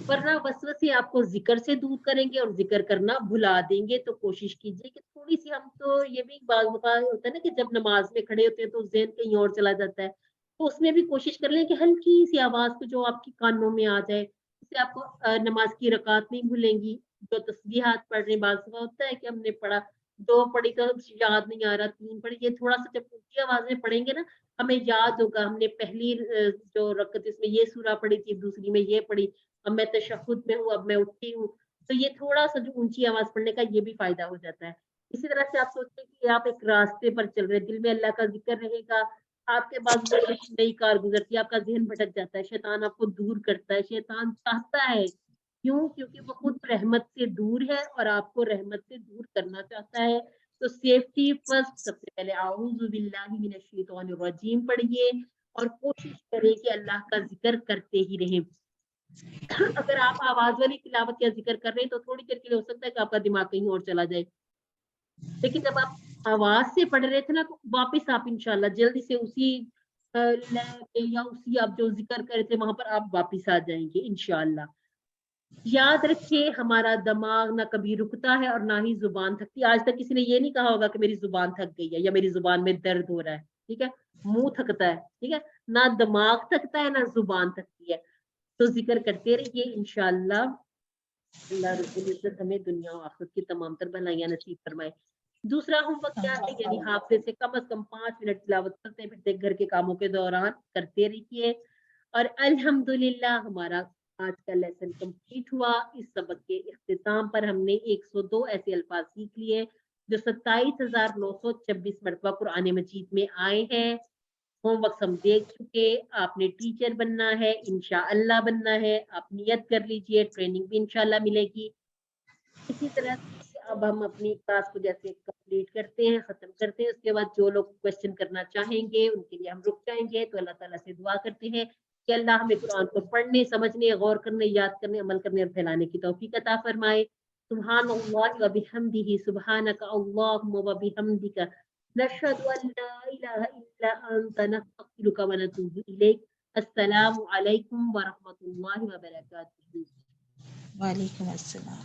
Speaker 1: ورنہ وسوسے آپ کو ذکر سے دور کریں گے اور ذکر کرنا بھلا دیں گے۔ تو کوشش کیجیے کہ تھوڑی سی، ہم تو یہ بھی بعض اوقات ہوتا ہے نا کہ جب نماز میں کھڑے ہوتے ہیں تو ذہن کہیں اور چلا جاتا ہے، تو اس میں بھی کوشش کر لیں کہ ہلکی سی آواز کو جو آپ کی کانوں میں آ جائے، اس سے آپ کو نماز کی رکعت نہیں بھولیں گی۔ جو تسبیحات پڑھ رہے ہیں، بعض اوقات ہوتا ہے کہ ہم نے پڑھا 2 پڑھی تو یاد نہیں آ رہا، 3 پڑھی، یہ تھوڑا سا جب اونچی آواز میں پڑھیں گے نا ہمیں یاد ہوگا ہم نے پہلی جو رکعت اس میں یہ سورہ پڑھی تھی، دوسری میں یہ پڑھی، اب میں تشہد میں ہوں، اب میں اٹھی ہوں، تو یہ تھوڑا سا جو اونچی آواز پڑھنے کا یہ بھی فائدہ ہو جاتا ہے۔ اسی طرح سے آپ سوچتے ہیں کہ آپ ایک راستے پر چل رہے ہیں، دل میں اللہ کا ذکر رہے گا، آپ کے پاس نئی کار گزرتی ہے، آپ کا ذہن بھٹک جاتا ہے، شیطان آپ کو دور کرتا ہے۔ شیطان چاہتا ہے، کیوں؟ کیونکہ وہ خود رحمت سے دور ہے اور آپ کو رحمت سے دور کرنا چاہتا ہے۔ تو سیفٹی فرسٹ، سب سے پہلے اعوذ باللہ من الشیطان الرجیم پڑھیے اور کوشش کریں کہ اللہ کا ذکر کرتے ہی رہیں۔ اگر آپ آواز والی تلاوت یا ذکر کر رہے ہیں تو تھوڑی دیر کے لیے ہو سکتا ہے کہ آپ کا دماغ کہیں اور چلا جائے، لیکن جب آپ آواز سے پڑھ رہے تھے نا تو واپس آپ انشاءاللہ جلدی سے اسی یا اسی آپ جو ذکر کر رہے تھے وہاں پر آپ واپس آ جائیں گے انشاءاللہ۔ یاد رکھیے ہمارا دماغ نہ کبھی رکتا ہے اور نہ ہی زبان تھکتی۔ آج تک کسی نے یہ نہیں کہا ہوگا کہ میری زبان تھک گئی ہے یا میری زبان میں درد ہو رہا ہے، ٹھیک ہے؟ منہ تھکتا ہے، ٹھیک ہے؟ نہ دماغ تھکتا ہے نہ زبان تھکتی ہے۔ تو ذکر کرتے رہیے انشاءاللہ، اللہ رب العزت ہمیں دنیا و آخرت کی تمام تر بھلائیاں نصیب فرمائے۔ دوسرا ہوم ورک کیا ہے؟ یعنی حافظے سے کم از کم 5 منٹ تلاوت کرتے پھرتے گھر کے کاموں کے دوران کرتے رہیے۔ اور الحمدللہ ہمارا آج کا لیسن کمپلیٹ ہوا۔ اس سبق کے اختتام پر ہم نے 102 ایسے الفاظ سیکھ لیے جو 27,926 مرتبہ قرآن مجید میں آئے ہیں۔ ہوم ورک ہم دیکھ چکے، آپ نے ٹیچر بننا ہے، انشاءاللہ بننا ہے، آپ نیت کر لیجئے، ٹریننگ بھی انشاءاللہ ملے گی۔ اسی طرح سے اب ہم اپنی کلاس کو جیسے کمپلیٹ کرتے ہیں، ختم کرتے ہیں، اس کے بعد جو لوگ کوشچن کرنا چاہیں گے ان کے لیے ہم رک جائیں گے۔ تو اللہ تعالیٰ سے دعا کرتے ہیں کہ اللہ ہمیں قرآن کو پڑھنے، سمجھنے، غور کرنے، یاد کرنے، عمل کرنے اور پھیلانے کی توفیق عطا فرمائے۔ سبحان اللہ و بحمدہ، سبحانک اللہم و بحمدک، نشہد ان لا الہ الا انت، نستغفرک و نتوب الیک۔ السلام علیکم ورحمۃ اللہ وبرکاتہ۔
Speaker 5: وعلیکم السلام۔